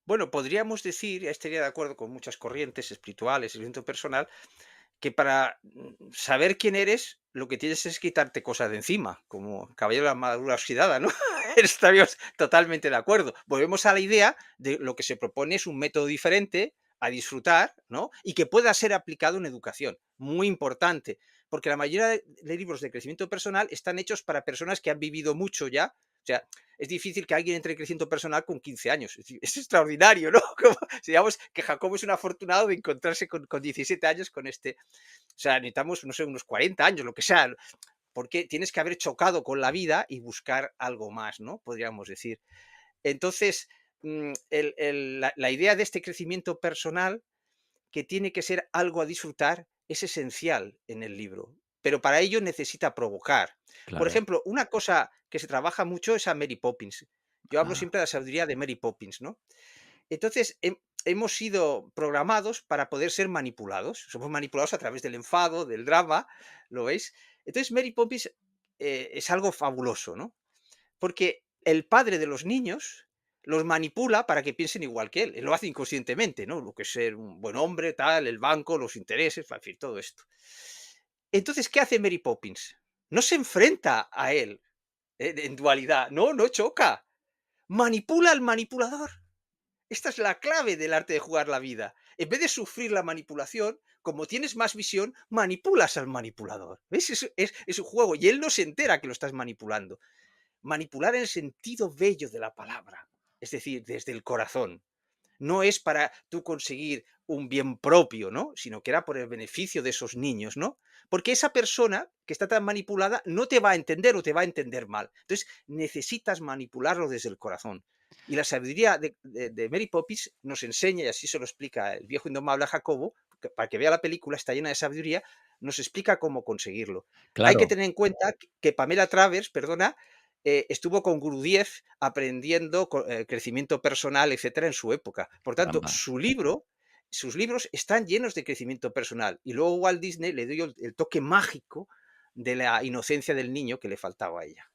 Bueno, podríamos decir, estaría de acuerdo con muchas corrientes espirituales, el crecimiento personal, que para saber quién eres, lo que tienes es quitarte cosas de encima, como caballero de la armadura oxidada, ¿no? Estaríamos totalmente de acuerdo. Volvemos a la idea de lo que se propone es un método diferente a disfrutar, ¿no? Y que pueda ser aplicado en educación. Muy importante, porque la mayoría de libros de crecimiento personal están hechos para personas que han vivido mucho ya. O sea, es difícil que alguien entre en crecimiento personal con 15 años. Es extraordinario, ¿no? Como, digamos que Jacobo es un afortunado de encontrarse con 17 años con este. O sea, necesitamos, no sé, unos 40 años, lo que sea, porque tienes que haber chocado con la vida y buscar algo más, ¿no? Podríamos decir. Entonces, la idea de este crecimiento personal, que tiene que ser algo a disfrutar, es esencial en el libro. Pero para ello necesita provocar. Por Claro. ejemplo, una cosa que se trabaja mucho es a Mary Poppins. Yo hablo Ah, siempre de la sabiduría de Mary Poppins, ¿no? Entonces, hemos sido programados para poder ser manipulados. Somos manipulados a través del enfado, del drama, ¿lo veis? Entonces, Mary Poppins es algo fabuloso, ¿no? Porque el padre de los niños los manipula para que piensen igual que él. Él lo hace inconscientemente, ¿no? Lo que es ser un buen hombre, tal, el banco, los intereses, en fin, todo esto. Entonces, ¿qué hace Mary Poppins? No se enfrenta a él en dualidad, no, no choca. Manipula al manipulador. Esta es la clave del arte de jugar la vida. En vez de sufrir la manipulación, como tienes más visión, manipulas al manipulador. ¿Ves? Es un juego y él no se entera que lo estás manipulando. Manipular en el sentido bello de la palabra, es decir, desde el corazón. No es para tú conseguir un bien propio, ¿no? Sino que era por el beneficio de esos niños, ¿no? Porque esa persona que está tan manipulada no te va a entender o te va a entender mal. Entonces necesitas manipularlo desde el corazón. Y la sabiduría de Mary Poppins nos enseña, y así se lo explica el viejo indomable a Jacobo, para que vea la película, está llena de sabiduría, nos explica cómo conseguirlo. Hay que claro, tener en cuenta que Pamela Travers, perdona, estuvo con Gurdjieff aprendiendo crecimiento personal, etcétera, en su época. Por tanto, caramba. sus libros están llenos de crecimiento personal. Y luego Walt Disney le dio el toque mágico de la inocencia del niño que le faltaba a ella.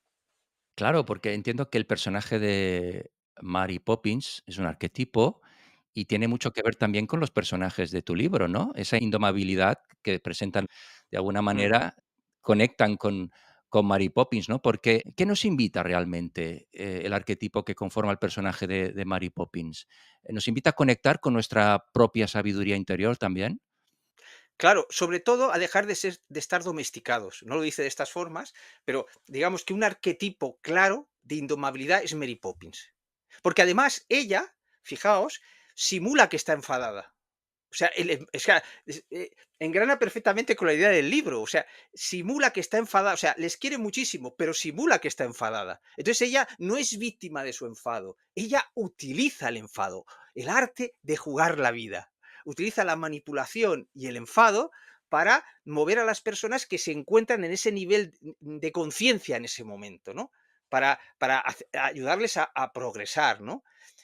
Claro, porque entiendo que el personaje de Mary Poppins es un arquetipo y tiene mucho que ver también con los personajes de tu libro, ¿no? Esa indomabilidad que presentan de alguna Mm. manera conectan con Mary Poppins, ¿no? Porque, ¿qué nos invita realmente el arquetipo que conforma el personaje de Mary Poppins? ¿Nos invita a conectar con nuestra propia sabiduría interior también? Claro, sobre todo a dejar de estar domesticados. No lo dice de estas formas, pero digamos que un arquetipo claro de indomabilidad es Mary Poppins. Porque además ella, fijaos, simula que está enfadada. O sea, o sea, engrana perfectamente con la idea del libro. O sea, simula que está enfadada. O sea, les quiere muchísimo, pero simula que está enfadada. Entonces ella no es víctima de su enfado. Ella utiliza el enfado, el arte de jugar la vida. Utiliza la manipulación y el enfado para mover a las personas que se encuentran en ese nivel de conciencia en ese momento, ¿no? Para ayudarles a progresar, ¿no?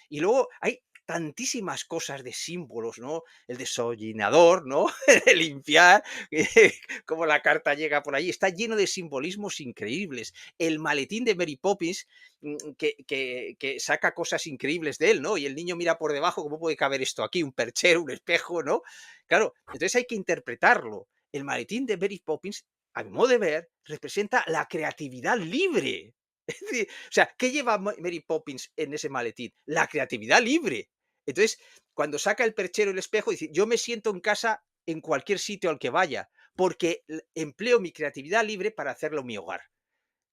Y luego hay tantísimas cosas de símbolos, ¿no? El desollinador, ¿no? El limpiar, cómo la carta llega por ahí, está lleno de simbolismos increíbles. El maletín de Mary Poppins, que saca cosas increíbles de él, ¿no? Y el niño mira por debajo, ¿cómo puede caber esto aquí? Un perchero, un espejo, ¿no? Claro, entonces hay que interpretarlo. El maletín de Mary Poppins, a mi modo de ver, representa la creatividad libre. Es decir, o sea, ¿qué lleva Mary Poppins en ese maletín? La creatividad libre. Entonces, cuando saca el perchero y el espejo, dice, yo me siento en casa en cualquier sitio al que vaya, porque empleo mi creatividad libre para hacerlo mi hogar.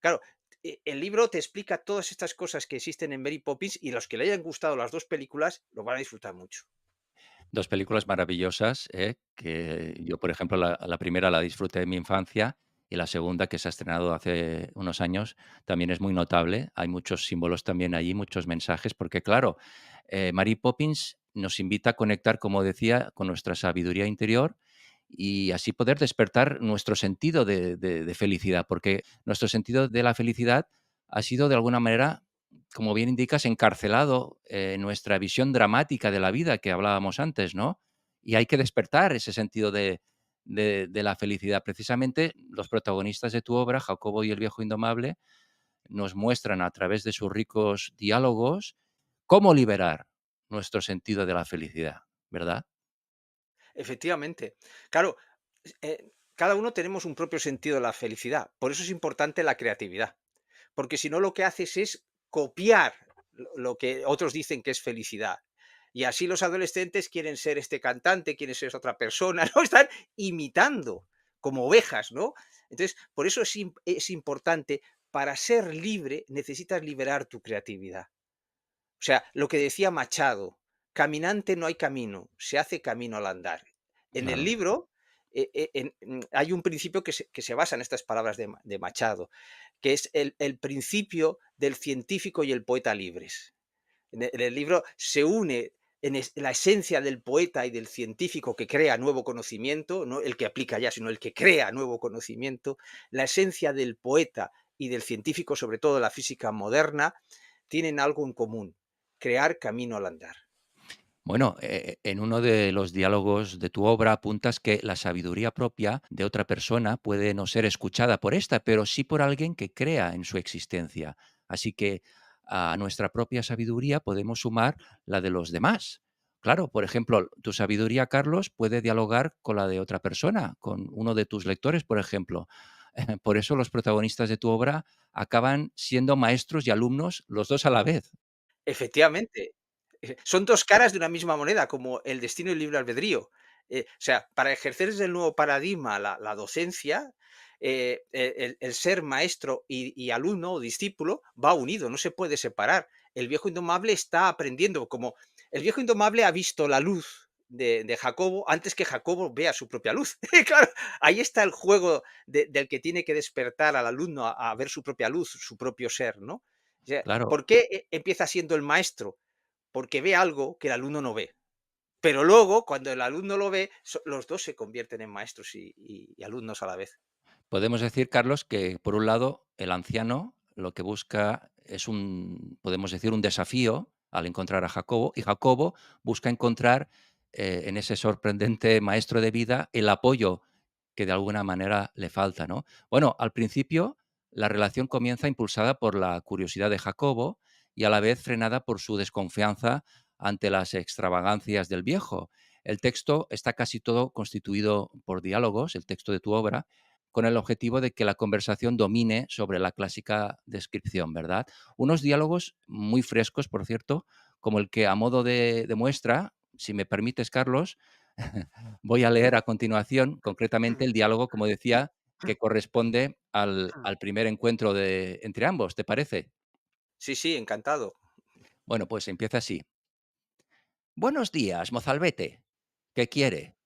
Claro, el libro te explica todas estas cosas que existen en Mary Poppins y los que le hayan gustado las dos películas lo van a disfrutar mucho. 2 películas maravillosas, que yo, por ejemplo, la primera la disfruté en mi infancia y la segunda, que se ha estrenado hace unos años, también es muy notable. Hay muchos símbolos también allí, muchos mensajes, porque claro, Mary Poppins nos invita a conectar, como decía, con nuestra sabiduría interior y así poder despertar nuestro sentido de felicidad, porque nuestro sentido de la felicidad ha sido de alguna manera, como bien indicas, encarcelado en nuestra visión dramática de la vida que hablábamos antes, ¿no? Y hay que despertar ese sentido de la felicidad. Precisamente los protagonistas de tu obra, Jacobo y el viejo indomable, nos muestran a través de sus ricos diálogos cómo liberar nuestro sentido de la felicidad, ¿verdad? Efectivamente. Claro, cada uno tenemos un propio sentido de la felicidad. Por eso es importante la creatividad. Porque si no, lo que haces es copiar lo que otros dicen que es felicidad. Y así los adolescentes quieren ser este cantante, quieren ser otra persona, ¿no? Están imitando como ovejas, ¿no? Entonces, por eso es importante, para ser libre necesitas liberar tu creatividad. O sea, lo que decía Machado, caminante no hay camino, se hace camino al andar. En el Claro, libro hay un principio que se basa en estas palabras de Machado, que es el principio del científico y el poeta libres. En el libro se une la esencia del poeta y del científico que crea nuevo conocimiento, no el que aplica ya, sino el que crea nuevo conocimiento, la esencia del poeta y del científico, sobre todo de la física moderna, tienen algo en común, crear camino al andar. bueno, en uno de los diálogos de tu obra apuntas que la sabiduría propia de otra persona puede no ser escuchada por esta, pero sí por alguien que crea en su existencia. Así que a nuestra propia sabiduría podemos sumar la de los demás. Claro, por ejemplo, tu sabiduría, Carlos, puede dialogar con la de otra persona, con uno de tus lectores, por ejemplo. Por eso los protagonistas de tu obra acaban siendo maestros y alumnos los dos a la vez. Efectivamente, son 2 caras de una misma moneda, como el destino y el libre albedrío. O sea, para ejercer desde el nuevo paradigma la docencia, el ser maestro y alumno o discípulo va unido, no se puede separar. El viejo indomable está aprendiendo, como el viejo indomable ha visto la luz de Jacobo antes que Jacobo vea su propia luz. Claro, ahí está el juego del que tiene que despertar al alumno a ver su propia luz, su propio ser, ¿no? O sea, Claro. ¿por qué empieza siendo el maestro? Porque ve algo que el alumno no ve. Pero luego, cuando el alumno lo ve, los dos se convierten en maestros y alumnos a la vez. Podemos decir, Carlos, que por un lado el anciano lo que busca es un, podemos decir, un desafío al encontrar a Jacobo, y Jacobo busca encontrar en ese sorprendente maestro de vida el apoyo que de alguna manera le falta, ¿no? Bueno, al principio la relación comienza impulsada por la curiosidad de Jacobo y a la vez frenada por su desconfianza ante las extravagancias del viejo. El texto está casi todo constituido por diálogos, el texto de tu obra, con el objetivo de que la conversación domine sobre la clásica descripción, ¿verdad? Unos diálogos muy frescos, por cierto, como el que a modo de muestra, si me permites, Carlos, voy a leer a continuación, concretamente el diálogo, como decía, que corresponde al primer encuentro entre ambos, ¿te parece? Sí, sí, encantado. Bueno, pues empieza así. Buenos días, mozalbete. ¿Qué quiere?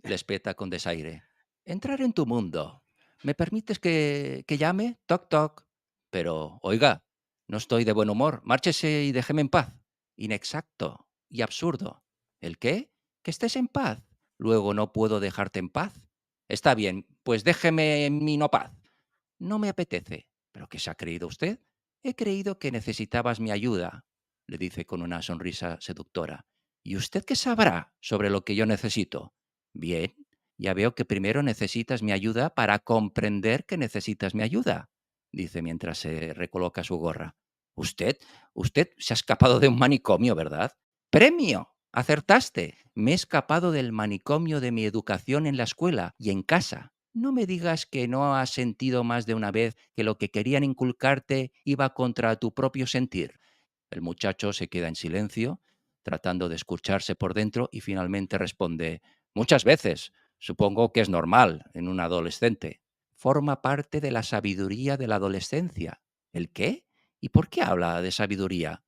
Le espeta con desaire. Entrar en tu mundo. ¿Me permites que llame? Toc, toc. Pero, oiga, no estoy de buen humor. Márchese y déjeme en paz. Inexacto y absurdo. ¿El qué? Que estés en paz. Luego no puedo dejarte en paz. Está bien, pues déjeme en mi paz. No me apetece. ¿Pero qué se ha creído usted? He creído que necesitabas mi ayuda, le dice con una sonrisa seductora. ¿Y usted qué sabrá sobre lo que yo necesito? Bien, ya veo que primero necesitas mi ayuda para comprender que necesitas mi ayuda, dice mientras se recoloca su gorra. Usted, usted se ha escapado de un manicomio, ¿verdad? ¡Premio! Acertaste. Me he escapado del manicomio de mi educación en la escuela y en casa. No me digas que no has sentido más de una vez que lo que querían inculcarte iba contra tu propio sentir. El muchacho se queda en silencio, tratando de escucharse por dentro y finalmente responde, muchas veces. Supongo que es normal en un adolescente. Forma parte de la sabiduría de la adolescencia. ¿El qué? ¿Y por qué habla de sabiduría?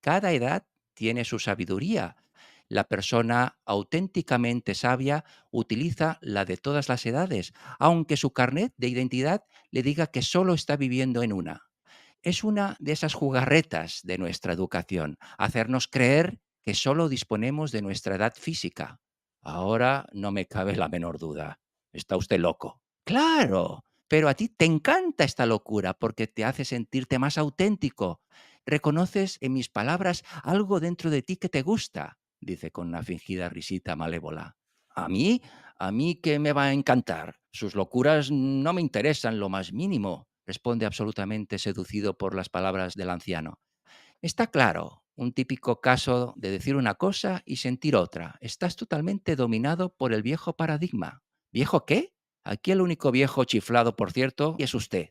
Cada edad tiene su sabiduría. La persona auténticamente sabia utiliza la de todas las edades, aunque su carnet de identidad le diga que solo está viviendo en una. Es una de esas jugarretas de nuestra educación, hacernos creer que solo disponemos de nuestra edad física. Ahora no me cabe la menor duda. Está usted loco. Claro, pero a ti te encanta esta locura porque te hace sentirte más auténtico. Reconoces en mis palabras algo dentro de ti que te gusta, dice con una fingida risita malévola. A mí, a mí que me va a encantar. Sus locuras no me interesan lo más mínimo, responde absolutamente seducido por las palabras del anciano. Está claro, un típico caso de decir una cosa y sentir otra. Estás totalmente dominado por el viejo paradigma. ¿Viejo qué? Aquí el único viejo chiflado, por cierto, es usted.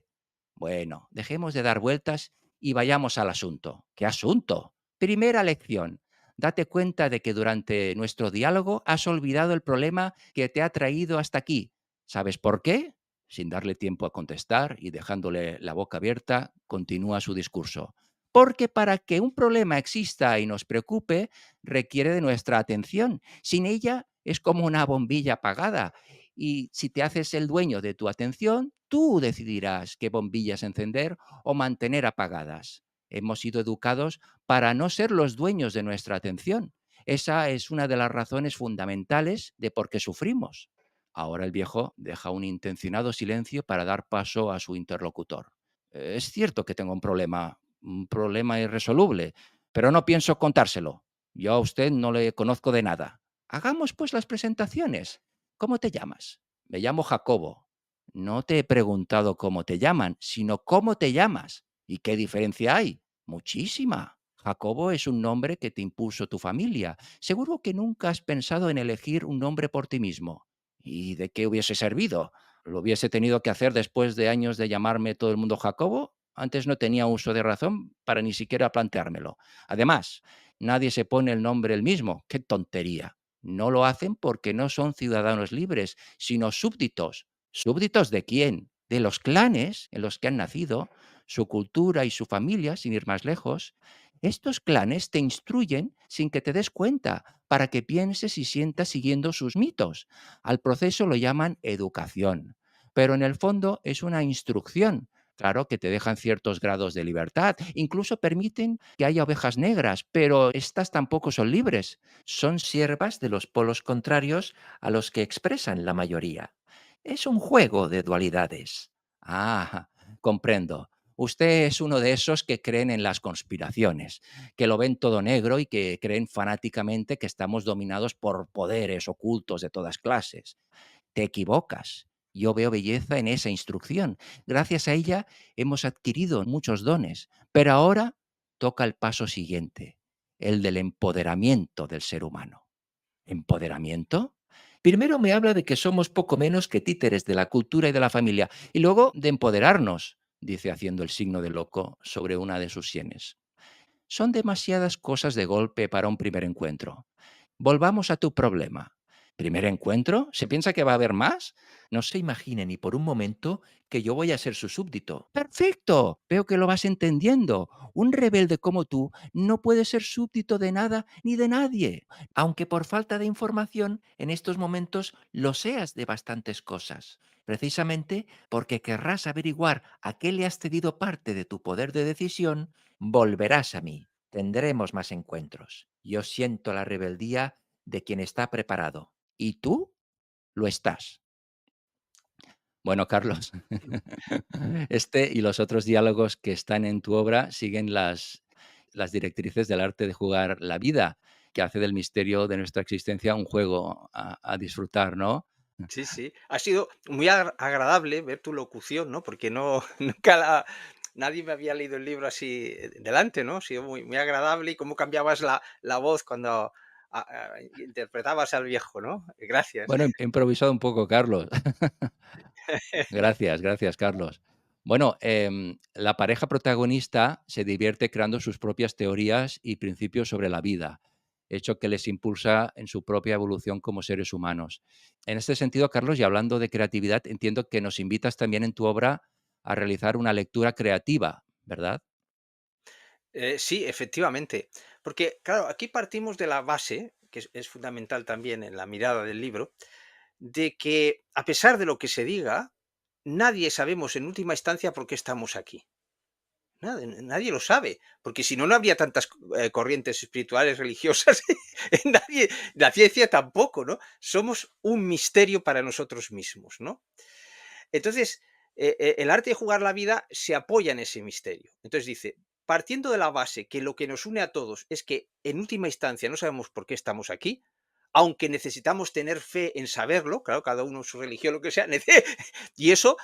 Bueno, dejemos de dar vueltas y vayamos al asunto. ¿Qué asunto? Primera lección. Date cuenta de que durante nuestro diálogo has olvidado el problema que te ha traído hasta aquí. ¿Sabes por qué? Sin darle tiempo a contestar y dejándole la boca abierta, continúa su discurso. Porque para que un problema exista y nos preocupe, requiere de nuestra atención. Sin ella es como una bombilla apagada. Y si te haces el dueño de tu atención, tú decidirás qué bombillas encender o mantener apagadas. Hemos sido educados para no ser los dueños de nuestra atención. Esa es una de las razones fundamentales de por qué sufrimos. Ahora el viejo deja un intencionado silencio para dar paso a su interlocutor. Es cierto que tengo un problema irresoluble, pero no pienso contárselo. Yo a usted no le conozco de nada. Hagamos pues las presentaciones. ¿Cómo te llamas? Me llamo Jacobo. No te he preguntado cómo te llaman, sino cómo te llamas. ¿Y qué diferencia hay? Muchísima. Jacobo es un nombre que te impuso tu familia. Seguro que nunca has pensado en elegir un nombre por ti mismo. ¿Y de qué hubiese servido? ¿Lo hubiese tenido que hacer después de años de llamarme todo el mundo Jacobo? Antes no tenía uso de razón para ni siquiera planteármelo. Además, nadie se pone el nombre el mismo. ¡Qué tontería! No lo hacen porque no son ciudadanos libres, sino súbditos. ¿Súbditos de quién? De los clanes en los que han nacido, su cultura y su familia, sin ir más lejos. Estos clanes te instruyen sin que te des cuenta, para que pienses y sientas siguiendo sus mitos. Al proceso lo llaman educación, pero en el fondo es una instrucción. Claro que te dejan ciertos grados de libertad, incluso permiten que haya ovejas negras, pero estas tampoco son libres. Son siervas de los polos contrarios a los que expresan la mayoría. Es un juego de dualidades. Ah, comprendo. Usted es uno de esos que creen en las conspiraciones, que lo ven todo negro y que creen fanáticamente que estamos dominados por poderes ocultos de todas clases. Te equivocas. Yo veo belleza en esa instrucción. Gracias a ella hemos adquirido muchos dones, pero ahora toca el paso siguiente, el del empoderamiento del ser humano. ¿Empoderamiento? Primero me habla de que somos poco menos que títeres de la cultura y de la familia, y luego de empoderarnos, dice haciendo el signo de loco sobre una de sus sienes. Son demasiadas cosas de golpe para un primer encuentro. Volvamos a tu problema. ¿Primer encuentro? ¿Se piensa que va a haber más? No se imagine ni por un momento que yo voy a ser su súbdito. Perfecto. Veo que lo vas entendiendo. Un rebelde como tú no puede ser súbdito de nada ni de nadie, aunque por falta de información en estos momentos lo seas de bastantes cosas. Precisamente porque querrás averiguar a qué le has cedido parte de tu poder de decisión, volverás a mí. Tendremos más encuentros. Yo siento la rebeldía de quien está preparado. ¿Y tú? Lo estás. Bueno, Carlos, este y los otros diálogos que están en tu obra siguen las directrices del arte de jugar la vida, que hace del misterio de nuestra existencia un juego a disfrutar, ¿no? Sí, sí. Ha sido muy agradable ver tu locución, ¿no? Porque no, nunca nadie me había leído el libro así delante, ¿no? Ha sido muy, muy agradable y cómo cambiabas la voz cuando interpretabas al viejo, ¿no? Gracias. Bueno, he improvisado un poco, Carlos. Gracias, gracias, Carlos. Bueno, la pareja protagonista se divierte creando sus propias teorías y principios sobre la vida, hecho que les impulsa en su propia evolución como seres humanos. En este sentido, Carlos, y hablando de creatividad, entiendo que nos invitas también en tu obra a realizar una lectura creativa, ¿verdad? Sí, efectivamente. Porque, claro, aquí partimos de la base, que es fundamental también en la mirada del libro, de que a pesar de lo que se diga, nadie sabemos en última instancia por qué estamos aquí. Nadie lo sabe, porque si no, no habría tantas corrientes espirituales, religiosas, nadie, la ciencia tampoco, ¿no? Somos un misterio para nosotros mismos, ¿no? Entonces, el arte de jugar la vida se apoya en ese misterio. Entonces dice, partiendo de la base que lo que nos une a todos es que en última instancia no sabemos por qué estamos aquí, aunque necesitamos tener fe en saberlo, claro, cada uno su religión, lo que sea, y eso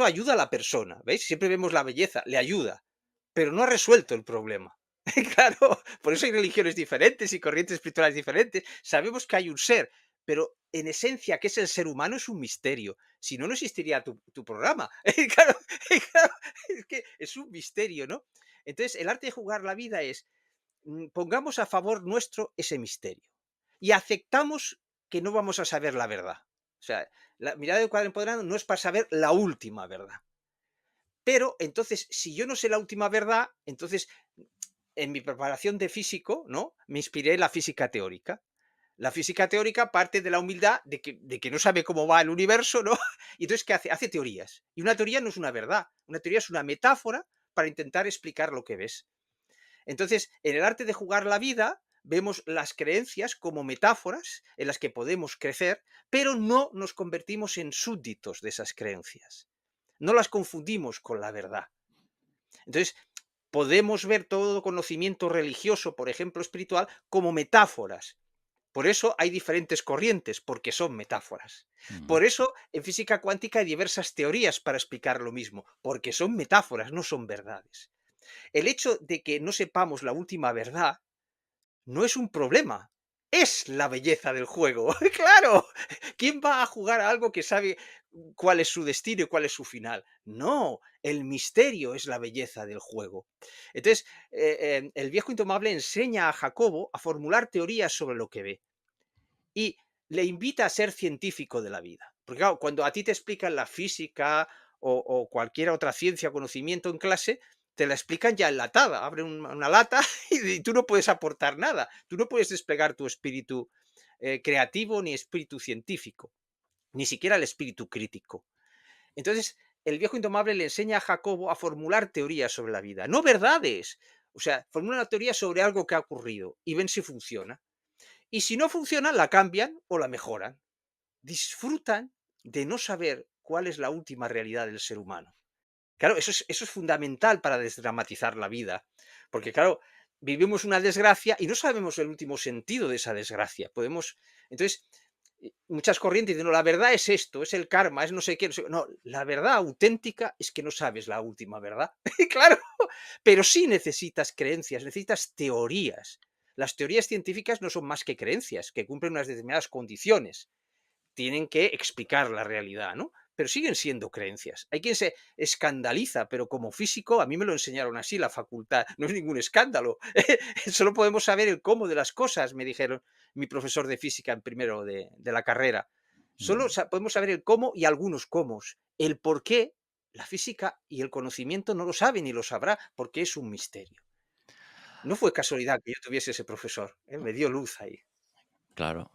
ayuda a la persona, ¿veis? Siempre vemos la belleza, le ayuda, pero no ha resuelto el problema. Claro, por eso hay religiones diferentes y corrientes espirituales diferentes. Sabemos que hay un ser, pero en esencia, ¿qué es el ser humano? Es un misterio. Si no, no existiría tu programa. Claro, claro, es que es un misterio, ¿no? Entonces, el arte de jugar la vida es, pongamos a favor nuestro ese misterio y aceptamos que no vamos a saber la verdad. O sea, la mirada de cuadro empoderado no es para saber la última verdad. Pero entonces, si yo no sé la última verdad, entonces en mi preparación de físico, ¿no? Me inspiré en la física teórica. La física teórica parte de la humildad de que no sabe cómo va el universo, ¿no? Y entonces, ¿qué hace? Hace teorías. Y una teoría no es una verdad, una teoría es una metáfora para intentar explicar lo que ves. Entonces, en el arte de jugar la vida, vemos las creencias como metáforas en las que podemos crecer, pero no nos convertimos en súbditos de esas creencias. No las confundimos con la verdad. Entonces, podemos ver todo conocimiento religioso, por ejemplo, espiritual, como metáforas. Por eso hay diferentes corrientes, porque son metáforas. Ujú. Por eso en física cuántica hay diversas teorías para explicar lo mismo, porque son metáforas, no son verdades. El hecho de que no sepamos la última verdad no es un problema, es la belleza del juego. Claro, ¿quién va a jugar a algo que sabe cuál es su destino y cuál es su final? No, el misterio es la belleza del juego. Entonces, el viejo intomable enseña a Jacobo a formular teorías sobre lo que ve y le invita a ser científico de la vida. Porque claro, cuando a ti te explican la física o cualquier otra ciencia o conocimiento en clase, te la explican ya enlatada. Abren una lata y tú no puedes aportar nada. Tú no puedes desplegar tu espíritu creativo ni espíritu científico, ni siquiera el espíritu crítico. Entonces, el viejo indomable le enseña a Jacobo a formular teorías sobre la vida, no verdades. O sea, formula una teoría sobre algo que ha ocurrido y ven si funciona. Y si no funciona, la cambian o la mejoran. Disfrutan de no saber cuál es la última realidad del ser humano. Claro, eso es fundamental para desdramatizar la vida, porque claro, vivimos una desgracia y no sabemos el último sentido de esa desgracia. Entonces, muchas corrientes dicen, no, la verdad es esto, es el karma, es no sé qué, no, no, la verdad auténtica es que no sabes la última verdad. Claro, pero sí necesitas creencias, necesitas teorías. Las teorías científicas no son más que creencias que cumplen unas determinadas condiciones, tienen que explicar la realidad, ¿no? Pero siguen siendo creencias. Hay quien se escandaliza, pero como físico, a mí me lo enseñaron así, la facultad, no es ningún escándalo. Solo podemos saber el cómo de las cosas, me dijeron mi profesor de física en primero de la carrera. Solo Mm. podemos saber el cómo y algunos cómo. El por qué, la física y el conocimiento no lo saben ni lo sabrá, porque es un misterio. No fue casualidad que yo tuviese ese profesor, ¿eh? Me dio luz ahí. Claro.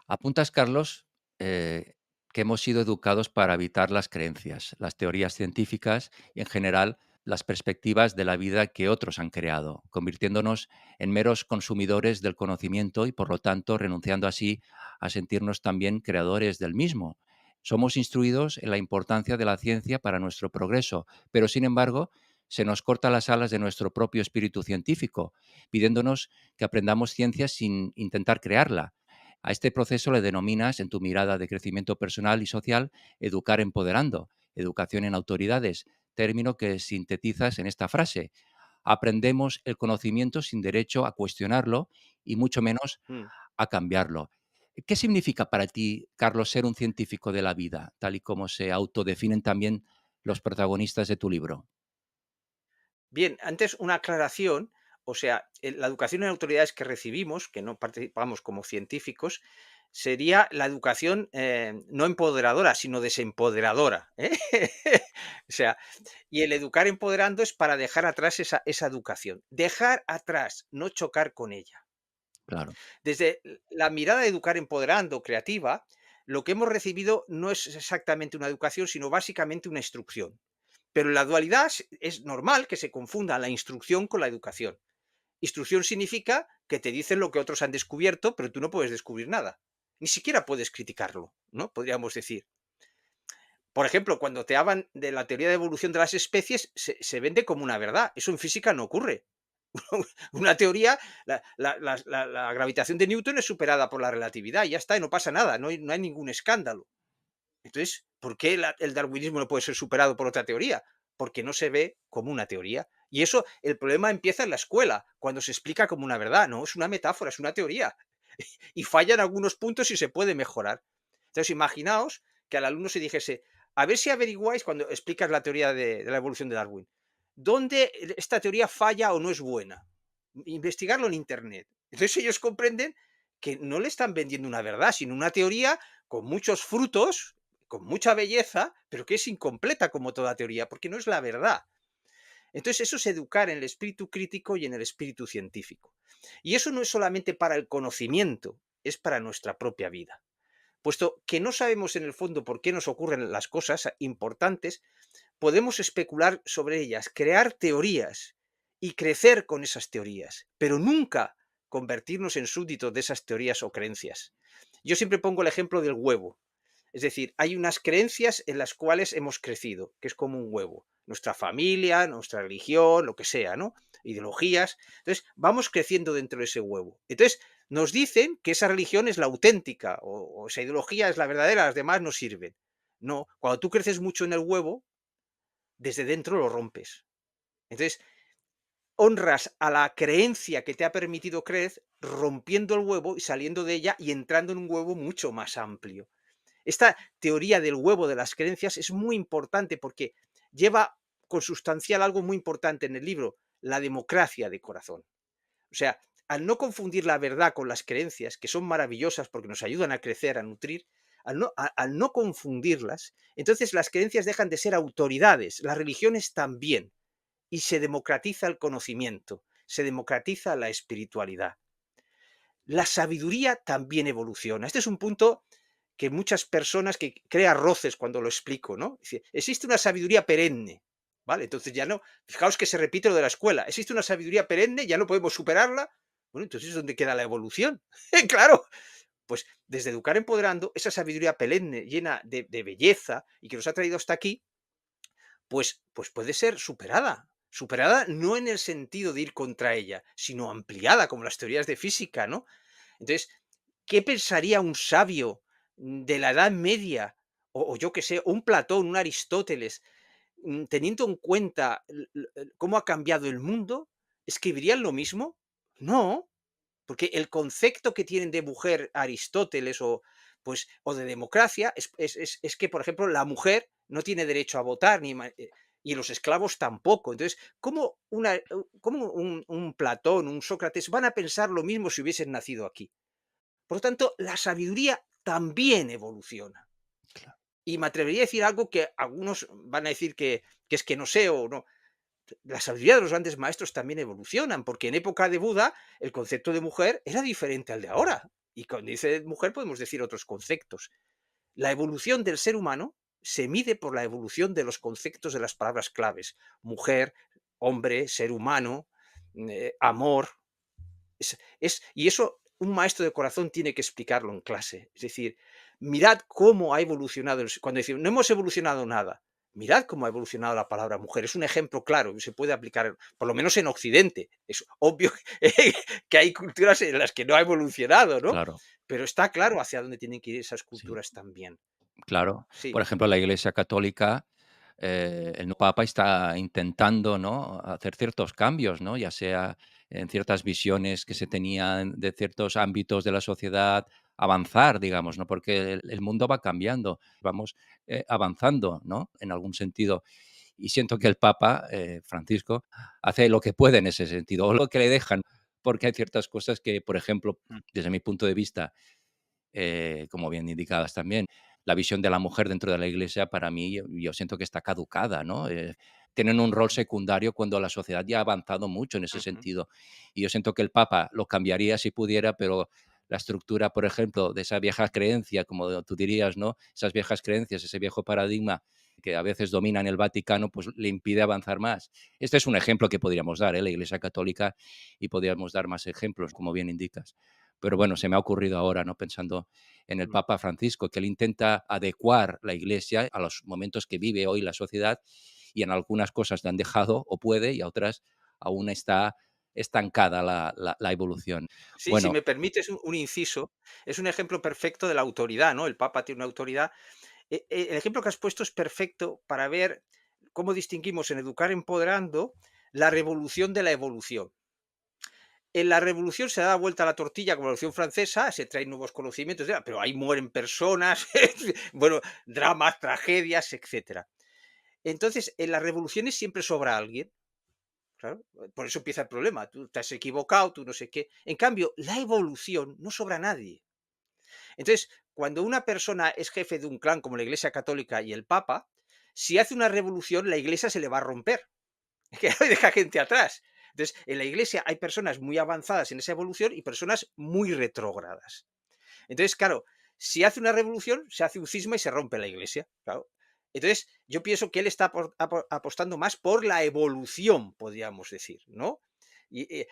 Apuntas, Carlos, que hemos sido educados para evitar las creencias, las teorías científicas y, en general, las perspectivas de la vida que otros han creado, convirtiéndonos en meros consumidores del conocimiento y, por lo tanto, renunciando así a sentirnos también creadores del mismo. Somos instruidos en la importancia de la ciencia para nuestro progreso, pero sin embargo se nos corta las alas de nuestro propio espíritu científico, pidiéndonos que aprendamos ciencia sin intentar crearla. A este proceso le denominas, en tu mirada de crecimiento personal y social, educar empoderando, educación en autoridades, término que sintetizas en esta frase: aprendemos el conocimiento sin derecho a cuestionarlo y mucho menos Mm. a cambiarlo. ¿Qué significa para ti, Carlos, ser un científico de la vida, tal y como se autodefinen también los protagonistas de tu libro? Bien, antes una aclaración, o sea, la educación en autoridades que recibimos, que no participamos como científicos, sería la educación no empoderadora, sino desempoderadora, ¿eh? O sea, y el educar empoderando es para dejar atrás esa educación. Dejar atrás, no chocar con ella. Claro, Desde la mirada de educar empoderando, creativa, lo que hemos recibido no es exactamente una educación, sino básicamente una instrucción. Pero en la dualidad es normal que se confunda la instrucción con la educación. Instrucción significa que te dicen lo que otros han descubierto, pero tú no puedes descubrir nada. Ni siquiera puedes criticarlo, ¿no? Podríamos decir. Por ejemplo, cuando te hablan de la teoría de evolución de las especies, se vende como una verdad. Eso en física no ocurre. Una teoría, la gravitación de Newton es superada por la relatividad y ya está, y no pasa nada, no hay ningún escándalo. Entonces, ¿por qué el darwinismo no puede ser superado por otra teoría? Porque no se ve como una teoría. Y eso, el problema empieza en la escuela, cuando se explica como una verdad. No, es una metáfora, es una teoría. Y falla en algunos puntos y se puede mejorar. Entonces, imaginaos que al alumno se dijese, a ver si averiguáis, cuando explicas la teoría de la evolución de Darwin, dónde esta teoría falla o no es buena. Investigarlo en Internet. Entonces ellos comprenden que no le están vendiendo una verdad, sino una teoría con muchos frutos, con mucha belleza, pero que es incompleta como toda teoría, porque no es la verdad. Entonces, eso es educar en el espíritu crítico y en el espíritu científico. Y eso no es solamente para el conocimiento, es para nuestra propia vida. Puesto que no sabemos en el fondo por qué nos ocurren las cosas importantes, podemos especular sobre ellas, crear teorías y crecer con esas teorías, pero nunca convertirnos en súbditos de esas teorías o creencias. Yo siempre pongo el ejemplo del huevo. Es decir, hay unas creencias en las cuales hemos crecido, que es como un huevo. Nuestra familia, nuestra religión, lo que sea, ¿no? Ideologías. Entonces, vamos creciendo dentro de ese huevo. Entonces, nos dicen que esa religión es la auténtica o esa ideología es la verdadera, las demás no sirven. No, cuando tú creces mucho en el huevo, desde dentro lo rompes. Entonces, honras a la creencia que te ha permitido creer, rompiendo el huevo y saliendo de ella y entrando en un huevo mucho más amplio. Esta teoría del huevo de las creencias es muy importante porque lleva consustancial algo muy importante en el libro, la democracia de corazón. O sea, al no confundir la verdad con las creencias, que son maravillosas porque nos ayudan a crecer, a nutrir, al no confundirlas, entonces las creencias dejan de ser autoridades, las religiones también, y se democratiza el conocimiento, se democratiza la espiritualidad. La sabiduría también evoluciona. Este es un punto que muchas personas que crea roces cuando lo explico, ¿no? Dice, existe una sabiduría perenne, ¿vale? Entonces ya no, fijaos que se repite lo de la escuela, existe una sabiduría perenne, ya no podemos superarla. Bueno, entonces ¿dónde queda la evolución? Claro, pues desde Educar Empoderando, esa sabiduría perenne, llena de belleza y que nos ha traído hasta aquí, pues puede ser superada. Superada no en el sentido de ir contra ella, sino ampliada, como las teorías de física, ¿no? Entonces, ¿qué pensaría un sabio de la Edad Media, o yo qué sé, un Platón, un Aristóteles, teniendo en cuenta cómo ha cambiado el mundo? ¿Escribirían lo mismo? No, porque el concepto que tienen de mujer Aristóteles o de democracia es que, por ejemplo, la mujer no tiene derecho a votar y los esclavos tampoco. Entonces, ¿cómo un Platón, un Sócrates van a pensar lo mismo si hubiesen nacido aquí? Por lo tanto, la sabiduría también evoluciona. Y me atrevería a decir algo que algunos van a decir que es que no sé o no. La sabiduría de los grandes maestros también evolucionan, porque en época de Buda el concepto de mujer era diferente al de ahora. Y cuando dice mujer podemos decir otros conceptos. La evolución del ser humano se mide por la evolución de los conceptos de las palabras claves. Mujer, hombre, ser humano, amor. Y eso un maestro de corazón tiene que explicarlo en clase. Es decir, mirad cómo ha evolucionado cuando decimos, no hemos evolucionado nada, mirad cómo ha evolucionado la palabra mujer. Es un ejemplo claro que se puede aplicar, por lo menos en Occidente. Es obvio que hay culturas en las que no ha evolucionado, ¿no? Claro, Pero está claro hacia dónde tienen que ir esas sí. culturas también. Claro. Por Sí. ejemplo, la Iglesia Católica, el nuevo Papa está intentando, ¿no?, hacer ciertos cambios, ¿no? Ya sea en ciertas visiones que se tenían de ciertos ámbitos de la sociedad, avanzar, digamos, ¿no? Porque el mundo va cambiando, vamos, avanzando, ¿no? En algún sentido. Y siento que el Papa, Francisco, hace lo que puede en ese sentido, o lo que le dejan, porque hay ciertas cosas que, por ejemplo, Mm, desde mi punto de vista, como bien indicadas también. La visión de la mujer dentro de la iglesia, para mí, yo siento que está caducada, ¿no? Tienen un rol secundario cuando la sociedad ya ha avanzado mucho en ese ujú, sentido. Y yo siento que el Papa lo cambiaría si pudiera, pero la estructura, por ejemplo, de esa vieja creencia, como tú dirías, ¿no? Esas viejas creencias, ese viejo paradigma que a veces domina en el Vaticano, pues le impide avanzar más. Este es un ejemplo que podríamos dar, ¿eh? La Iglesia Católica, y podríamos dar más ejemplos, como bien indicas. Pero bueno, se me ha ocurrido ahora, ¿no? Pensando en el mm. Papa Francisco, que él intenta adecuar la Iglesia a los momentos que vive hoy la sociedad, y en algunas cosas le han dejado o puede, y a otras aún está estancada la evolución. Sí, si Bueno, me permites un inciso, es un ejemplo perfecto de la autoridad, ¿no? El Papa tiene una autoridad. El ejemplo que has puesto es perfecto para ver cómo distinguimos en Educar Empoderando la revolución de la evolución. En la revolución se da vuelta la tortilla como la Revolución Francesa, se traen nuevos conocimientos, pero ahí mueren personas, bueno, dramas, tragedias, etcétera. Entonces, en las revoluciones siempre sobra alguien. Claro, por eso empieza el problema. Tú te has equivocado, tú no sé qué. En cambio, la evolución no sobra nadie. Entonces, cuando una persona es jefe de un clan como la Iglesia Católica y el Papa, si hace una revolución, la Iglesia se le va a romper, que deja gente atrás. Entonces, en la Iglesia hay personas muy avanzadas en esa evolución y personas muy retrógradas. Entonces, claro, si hace una revolución, se hace un cisma y se rompe la Iglesia. Claro. Entonces, yo pienso que él está apostando más por la evolución, podríamos decir, ¿no? Y,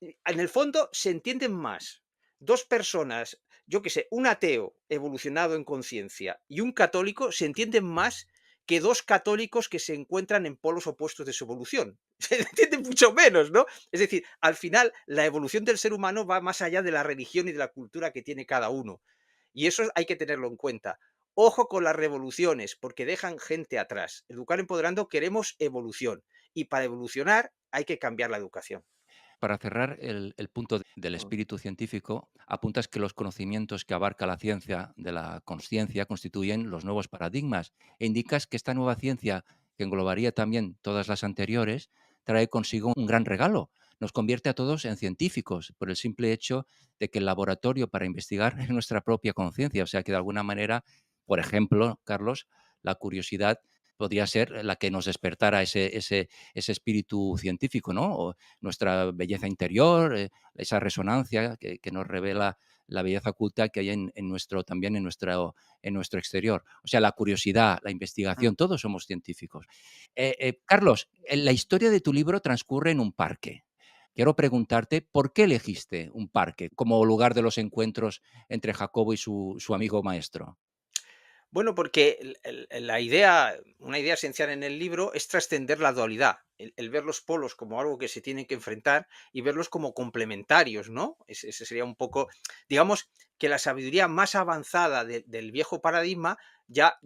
en el fondo se entienden más dos personas, yo qué sé, un ateo evolucionado en conciencia y un católico se entienden más que dos católicos que se encuentran en polos opuestos de su evolución. Se entienden mucho menos, ¿no? Es decir, al final la evolución del ser humano va más allá de la religión y de la cultura que tiene cada uno. Y eso hay que tenerlo en cuenta. Ojo con las revoluciones, porque dejan gente atrás. Educar Empoderando queremos evolución. Y para evolucionar hay que cambiar la educación. para cerrar el punto del Mm, espíritu científico, apuntas que los conocimientos que abarca la ciencia de la conciencia constituyen los nuevos paradigmas, e indicas que esta nueva ciencia, que englobaría también todas las anteriores, trae consigo un gran regalo. Nos convierte a todos en científicos por el simple hecho de que el laboratorio para investigar es nuestra propia conciencia. O sea que de alguna manera, por ejemplo, Carlos, la curiosidad podría ser la que nos despertara ese espíritu científico, ¿no? Nuestra belleza interior, esa resonancia que nos revela la belleza oculta que hay en nuestro, también en nuestro exterior. O sea, la curiosidad, la mm. investigación, todos somos científicos. Carlos, la historia de tu libro transcurre en un parque. Quiero preguntarte, ¿por qué elegiste un parque como lugar de los encuentros entre Jacobo y su amigo maestro? Bueno, porque la idea, una idea esencial en el libro es trascender la dualidad, el ver los polos como algo que se tienen que enfrentar y verlos como complementarios, ¿no? Ese sería un poco, digamos, que la sabiduría más avanzada del viejo paradigma ya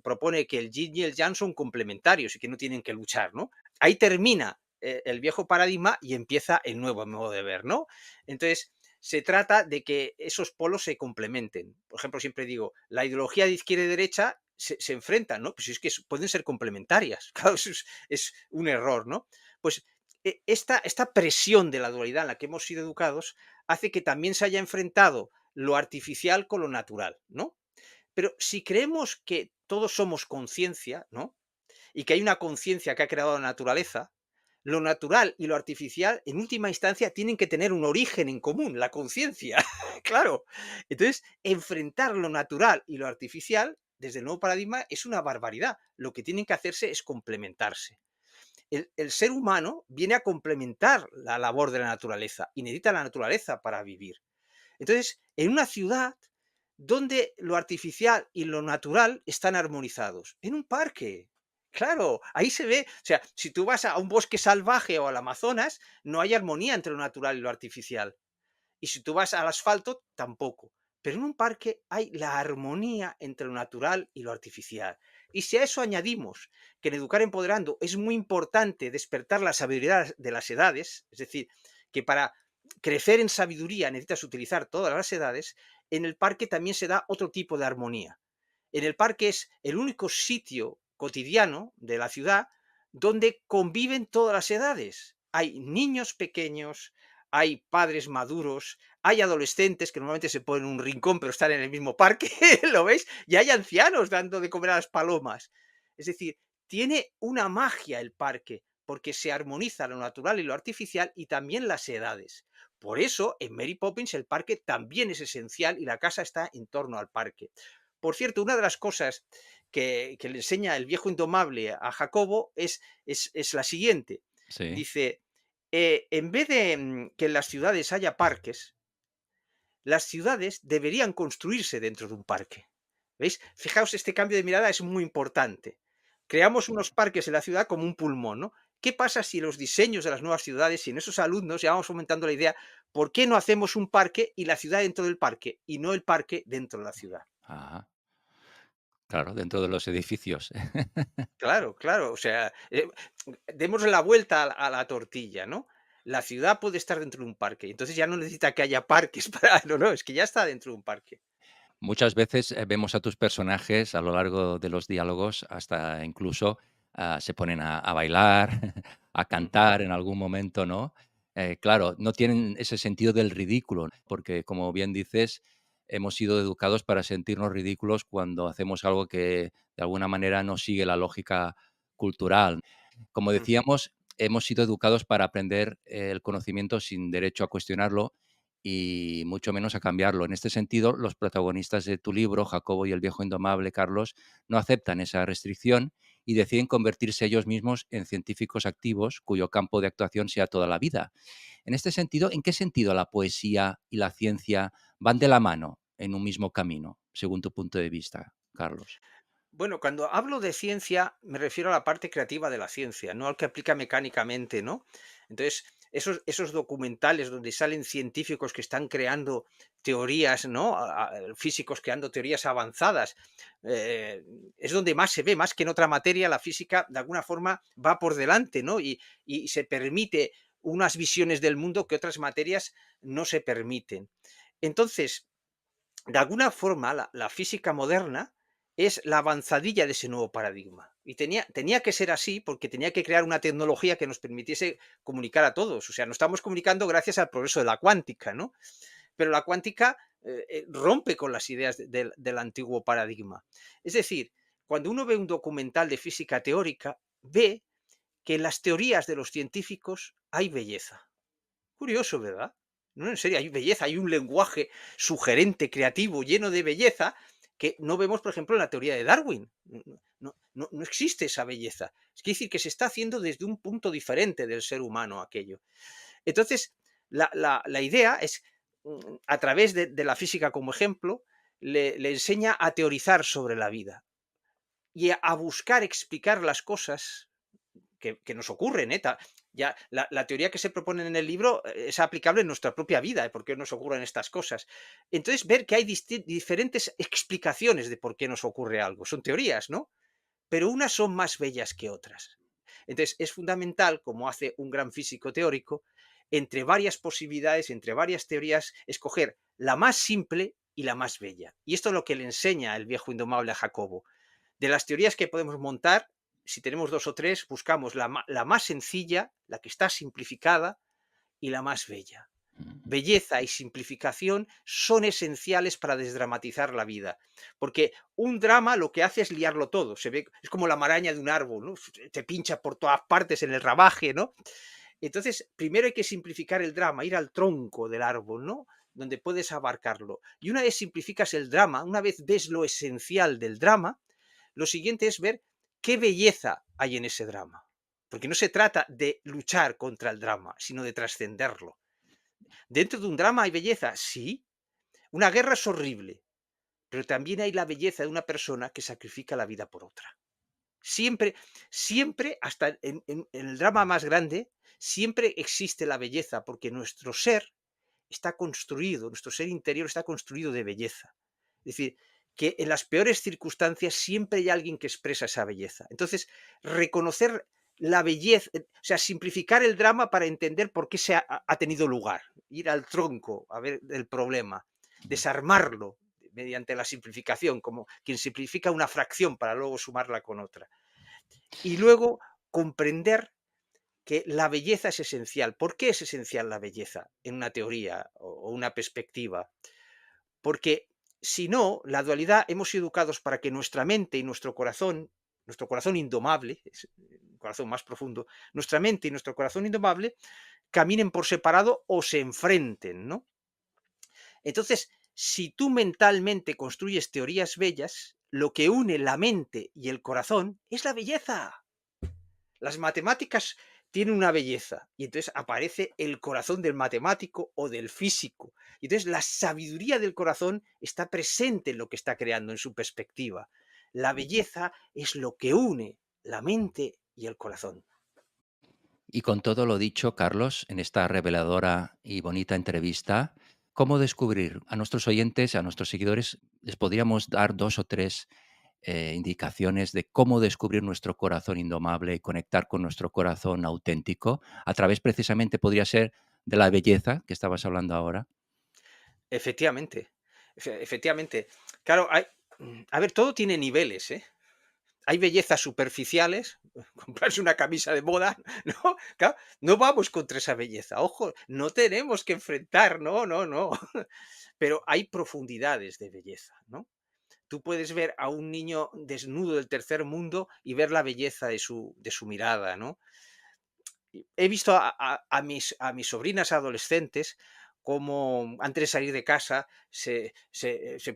propone que el yin y el yang son complementarios y que no tienen que luchar, ¿no? Ahí termina el viejo paradigma y empieza el nuevo modo de ver, ¿no? Entonces, se trata de que esos polos se complementen. Por ejemplo, siempre digo, la ideología de izquierda y derecha se enfrentan, ¿no? Pues es que pueden ser complementarias. Claro, eso es un error, ¿no? Pues esta presión de la dualidad en la que hemos sido educados hace que también se haya enfrentado lo artificial con lo natural, ¿no? Pero si creemos que todos somos conciencia, ¿no? Y que hay una conciencia que ha creado la naturaleza, lo natural y lo artificial, en última instancia, tienen que tener un origen en común, la conciencia. Claro. Entonces, enfrentar lo natural y lo artificial, desde el nuevo paradigma, es una barbaridad. Lo que tienen que hacerse es complementarse. El ser humano viene a complementar la labor de la naturaleza y necesita la naturaleza para vivir. Entonces, en una ciudad donde lo artificial y lo natural están armonizados. En un parque. Claro, ahí se ve. O sea, si tú vas a un bosque salvaje o al Amazonas, no hay armonía entre lo natural y lo artificial. Y si tú vas al asfalto, tampoco. Pero en un parque hay la armonía entre lo natural y lo artificial. Y si a eso añadimos que en Educar Empoderando es muy importante despertar la sabiduría de las edades, es decir, que para crecer en sabiduría necesitas utilizar todas las edades, en el parque también se da otro tipo de armonía. En el parque es el único sitio cotidiano de la ciudad donde conviven todas las edades. Hay niños pequeños, hay padres maduros, hay adolescentes que normalmente se ponen en un rincón pero están en el mismo parque, ¿lo veis? Y hay ancianos dando de comer a las palomas. Es decir, tiene una magia el parque porque se armoniza lo natural y lo artificial y también las edades. Por eso, en Mary Poppins el parque también es esencial y la casa está en torno al parque. Por cierto, una de las cosas que le enseña el viejo indomable a Jacobo es la siguiente. Sí. Dice, en vez de que en las ciudades haya parques, las ciudades deberían construirse dentro de un parque. ¿Veis? Fijaos, este cambio de mirada es muy importante. Creamos unos parques en la ciudad como un pulmón, ¿no? ¿Qué pasa si los diseños de las nuevas ciudades, si en esos alumnos ya vamos fomentando la idea, ¿por qué no hacemos un parque y la ciudad dentro del parque y no el parque dentro de la ciudad? Ajá. Claro, dentro de los edificios. Claro, claro, o sea, démosle la vuelta a la tortilla, ¿no? La ciudad puede estar dentro de un parque, entonces ya no necesita que haya parques para no, no, es que ya está dentro de un parque. Muchas veces, vemos a tus personajes a lo largo de los diálogos, hasta incluso, se ponen a bailar, a Ujú. cantar en algún momento, ¿no? Claro, no tienen ese sentido del ridículo, porque, como bien dices, hemos sido educados para sentirnos ridículos cuando hacemos algo que, de alguna manera, no sigue la lógica cultural. Como Ujú. decíamos, hemos sido educados para aprender el conocimiento sin derecho a cuestionarlo y mucho menos a cambiarlo. En este sentido, los protagonistas de tu libro, Jacobo y el viejo indomable Carlos, no aceptan esa restricción y deciden convertirse ellos mismos en científicos activos cuyo campo de actuación sea toda la vida. En este sentido, ¿en qué sentido la poesía y la ciencia van de la mano en un mismo camino, según tu punto de vista, Carlos? Bueno, cuando hablo de ciencia, me refiero a la parte creativa de la ciencia, no al que aplica mecánicamente, ¿no? Entonces, esos documentales donde salen científicos que están creando teorías, ¿no? Físicos creando teorías avanzadas, eh, es donde más se ve, más que en otra materia, la física de alguna forma va por delante, ¿no? Y se permite unas visiones del mundo que otras materias no se permiten. Entonces, de alguna forma, la física moderna es la avanzadilla de ese nuevo paradigma. Y tenía que ser así porque tenía que crear una tecnología que nos permitiese comunicar a todos. O sea, nos estamos comunicando gracias al progreso de la cuántica, ¿no? Pero la cuántica rompe con las ideas del antiguo paradigma. Es decir, cuando uno ve un documental de física teórica, ve que en las teorías de los científicos hay belleza. Curioso, ¿verdad? No, en serio, hay belleza, hay un lenguaje sugerente, creativo, lleno de belleza, que no vemos, por ejemplo, en la teoría de Darwin. No existe esa belleza. Es decir, que se está haciendo desde un punto diferente del ser humano aquello. Entonces, la idea es, a través de la física como ejemplo, le enseña a teorizar sobre la vida y a buscar explicar las cosas que nos ocurren, ¿eh? Ya, la teoría que se propone en el libro es aplicable en nuestra propia vida, ¿eh? ¿Por qué nos ocurren estas cosas? Entonces, ver que hay diferentes explicaciones de por qué nos ocurre algo. Son teorías, ¿no? Pero unas son más bellas que otras. Entonces, es fundamental, como hace un gran físico teórico, entre varias posibilidades, entre varias teorías, escoger la más simple y la más bella. Y esto es lo que le enseña el viejo indomable a Jacobo. De las teorías que podemos montar, si tenemos dos o tres, buscamos la más sencilla, la que está simplificada y la más bella. Ujú. Belleza y simplificación son esenciales para desdramatizar la vida, porque un drama lo que hace es liarlo todo, se ve, es como la maraña de un árbol, ¿no? Te pincha por todas partes en el ramaje, ¿no? Entonces, primero hay que simplificar el drama, ir al tronco del árbol, ¿no? Donde puedes abarcarlo. Y una vez simplificas el drama, una vez ves lo esencial del drama, lo siguiente es ver qué belleza hay en ese drama. Porque no se trata de luchar contra el drama, sino de trascenderlo. ¿Dentro de un drama hay belleza? Sí. Una guerra es horrible. pero también hay la belleza de una persona que sacrifica la vida por otra. Siempre, siempre, hasta en el drama más grande, siempre existe la belleza, porque nuestro ser está construido, nuestro ser interior está construido de belleza. Es decir, que en las peores circunstancias siempre hay alguien que expresa esa belleza. Entonces, reconocer la belleza, o sea, simplificar el drama para entender por qué ha tenido lugar, ir al tronco a ver el problema, desarmarlo mediante la simplificación, como quien simplifica una fracción para luego sumarla con otra. Y luego comprender que la belleza es esencial. ¿Por qué es esencial la belleza en una teoría o una perspectiva? Porque si no, la dualidad hemos sido educados para que nuestra mente y nuestro corazón indomable, es el corazón más profundo, nuestra mente y nuestro corazón indomable caminen por separado o se enfrenten, ¿no? Entonces, si tú mentalmente construyes teorías bellas, lo que une la mente y el corazón es la belleza. Las matemáticas tienen una belleza y entonces aparece el corazón del matemático o del físico. Y entonces la sabiduría del corazón está presente en lo que está creando, en su perspectiva. La belleza es lo que une la mente y el corazón. Y con todo lo dicho, Carlos, en esta reveladora y bonita entrevista, ¿cómo descubrir a nuestros oyentes, a nuestros seguidores, les podríamos dar dos o tres indicaciones de cómo descubrir nuestro corazón indomable y conectar con nuestro corazón auténtico a través precisamente podría ser de la belleza que estabas hablando ahora? Efectivamente, efectivamente. Claro, a ver, todo tiene niveles, ¿eh? Hay bellezas superficiales, comprarse una camisa de moda, ¿no? Claro, no vamos contra esa belleza, ojo, no tenemos que enfrentar, no, no, no. Pero hay profundidades de belleza, ¿no? Tú puedes ver a un niño desnudo del tercer mundo y ver la belleza de su mirada, ¿no? He visto a mis sobrinas adolescentes como antes de salir de casa se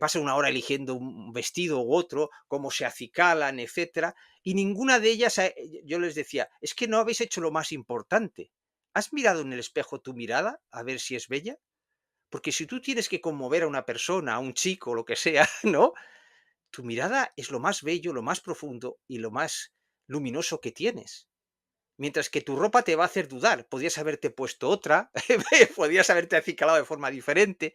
pasa una hora eligiendo un vestido u otro, cómo se acicalan, etcétera, y ninguna de ellas, yo les decía, es que no habéis hecho lo más importante. ¿Has mirado en el espejo tu mirada a ver si es bella? Porque si tú tienes que conmover a una persona, a un chico, lo que sea, ¿no? Tu mirada es lo más bello, lo más profundo y lo más luminoso que tienes. Mientras que tu ropa te va a hacer dudar. Podrías haberte puesto otra, podrías haberte acicalado de forma diferente.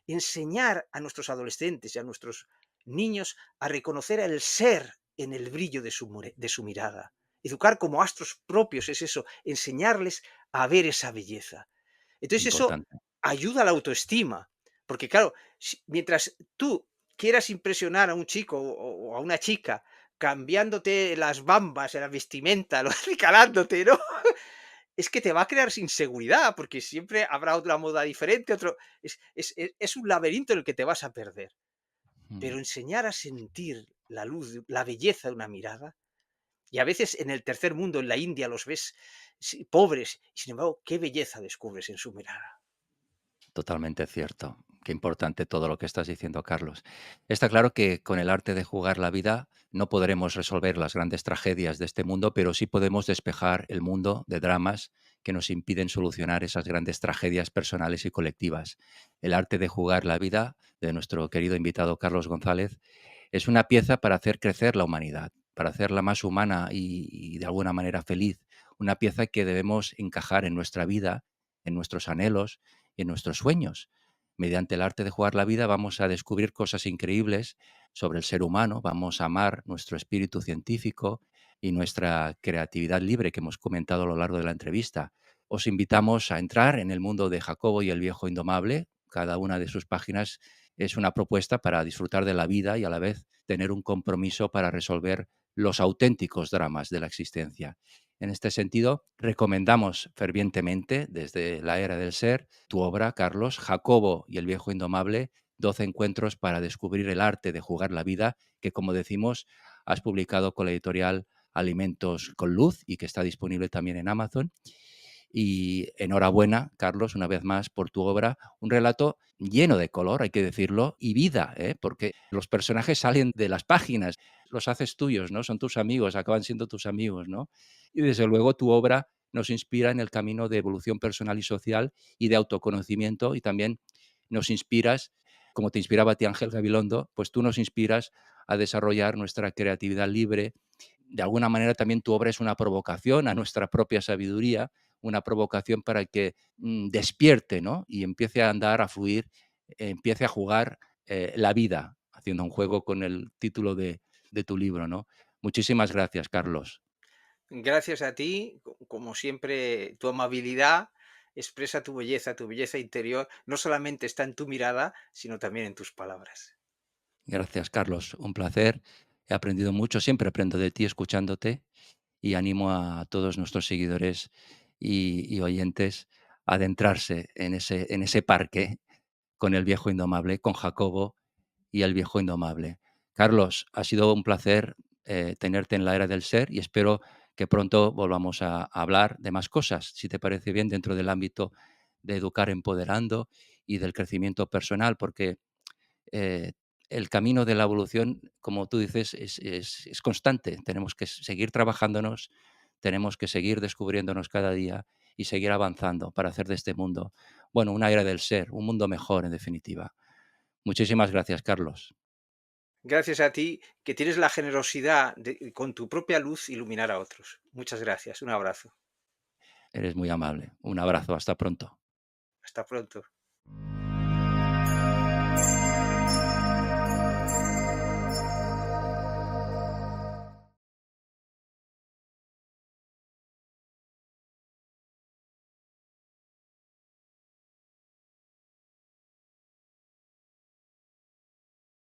Enseñar a nuestros adolescentes y a nuestros niños a reconocer el ser en el brillo de su mirada. Educar como astros propios es eso, enseñarles a ver esa belleza. Entonces eso Importante. ayuda a la autoestima, porque claro, mientras tú quieras impresionar a un chico o a una chica cambiándote las bambas, la vestimenta, lo acicalándote, ¿no? Es que te va a crear inseguridad, porque siempre habrá otra moda diferente, otro es un laberinto en el que te vas a perder. Mm. Pero enseñar a sentir la luz, la belleza de una mirada, y a veces en el tercer mundo, en la India, los ves sí, pobres, y sin embargo, qué belleza descubres en su mirada. Totalmente cierto. Qué importante todo lo que estás diciendo, Carlos. Está claro que con el arte de jugar la vida no podremos resolver las grandes tragedias de este mundo, pero sí podemos despejar el mundo de dramas que nos impiden solucionar esas grandes tragedias personales y colectivas. El arte de jugar la vida de nuestro querido invitado Carlos González es una pieza para hacer crecer la humanidad, para hacerla más humana y de alguna manera feliz. Una pieza que debemos encajar en nuestra vida, en nuestros anhelos y en nuestros sueños. Mediante el arte de jugar la vida vamos a descubrir cosas increíbles sobre el ser humano, vamos a amar nuestro espíritu científico y nuestra creatividad libre que hemos comentado a lo largo de la entrevista. Os invitamos a entrar en el mundo de Jacobo y el viejo indomable. Cada una de sus páginas es una propuesta para disfrutar de la vida y a la vez tener un compromiso para resolver los auténticos dramas de la existencia. En este sentido, recomendamos fervientemente, desde la era del ser, tu obra, Carlos, Jacobo y el viejo indomable, 12 encuentros para descubrir el arte de jugar la vida, que como decimos, has publicado con la editorial Alimentos con Luz y que está disponible también en Amazon. Y enhorabuena, Carlos, una vez más por tu obra, un relato lleno de color, hay que decirlo, y vida, ¿eh? Porque los personajes salen de las páginas, los haces tuyos, ¿no? Son tus amigos, acaban siendo tus amigos, ¿no? Y desde luego tu obra nos inspira en el camino de evolución personal y social y de autoconocimiento y también nos inspiras como te inspiraba a ti Ángel Gabilondo, pues tú nos inspiras a desarrollar nuestra creatividad libre. De alguna manera también tu obra es una provocación a nuestra propia sabiduría, una provocación para que despierte, ¿no? Y empiece a andar, a fluir, empiece a jugar la vida, haciendo un juego con el título de tu libro, ¿no? Muchísimas gracias, Carlos. Gracias a ti, como siempre, tu amabilidad expresa tu belleza interior, no solamente está en tu mirada, sino también en tus palabras. Gracias, Carlos. Un placer. He aprendido mucho, siempre aprendo de ti escuchándote y animo a todos nuestros seguidores y oyentes a adentrarse en ese parque con el viejo indomable, con Jacobo y el viejo indomable. Carlos, ha sido un placer tenerte en la era del ser y espero que pronto volvamos a hablar de más cosas, si te parece bien, dentro del ámbito de educar empoderando y del crecimiento personal, porque eh, el camino de la evolución, como tú dices, es constante. Tenemos que seguir trabajándonos, tenemos que seguir descubriéndonos cada día y seguir avanzando para hacer de este mundo, bueno, una era del ser, un mundo mejor, en definitiva. Muchísimas gracias, Carlos. Gracias a ti, que tienes la generosidad de, con tu propia luz, iluminar a otros. Muchas gracias. Un abrazo. Eres muy amable. Un abrazo. Hasta pronto. Hasta pronto.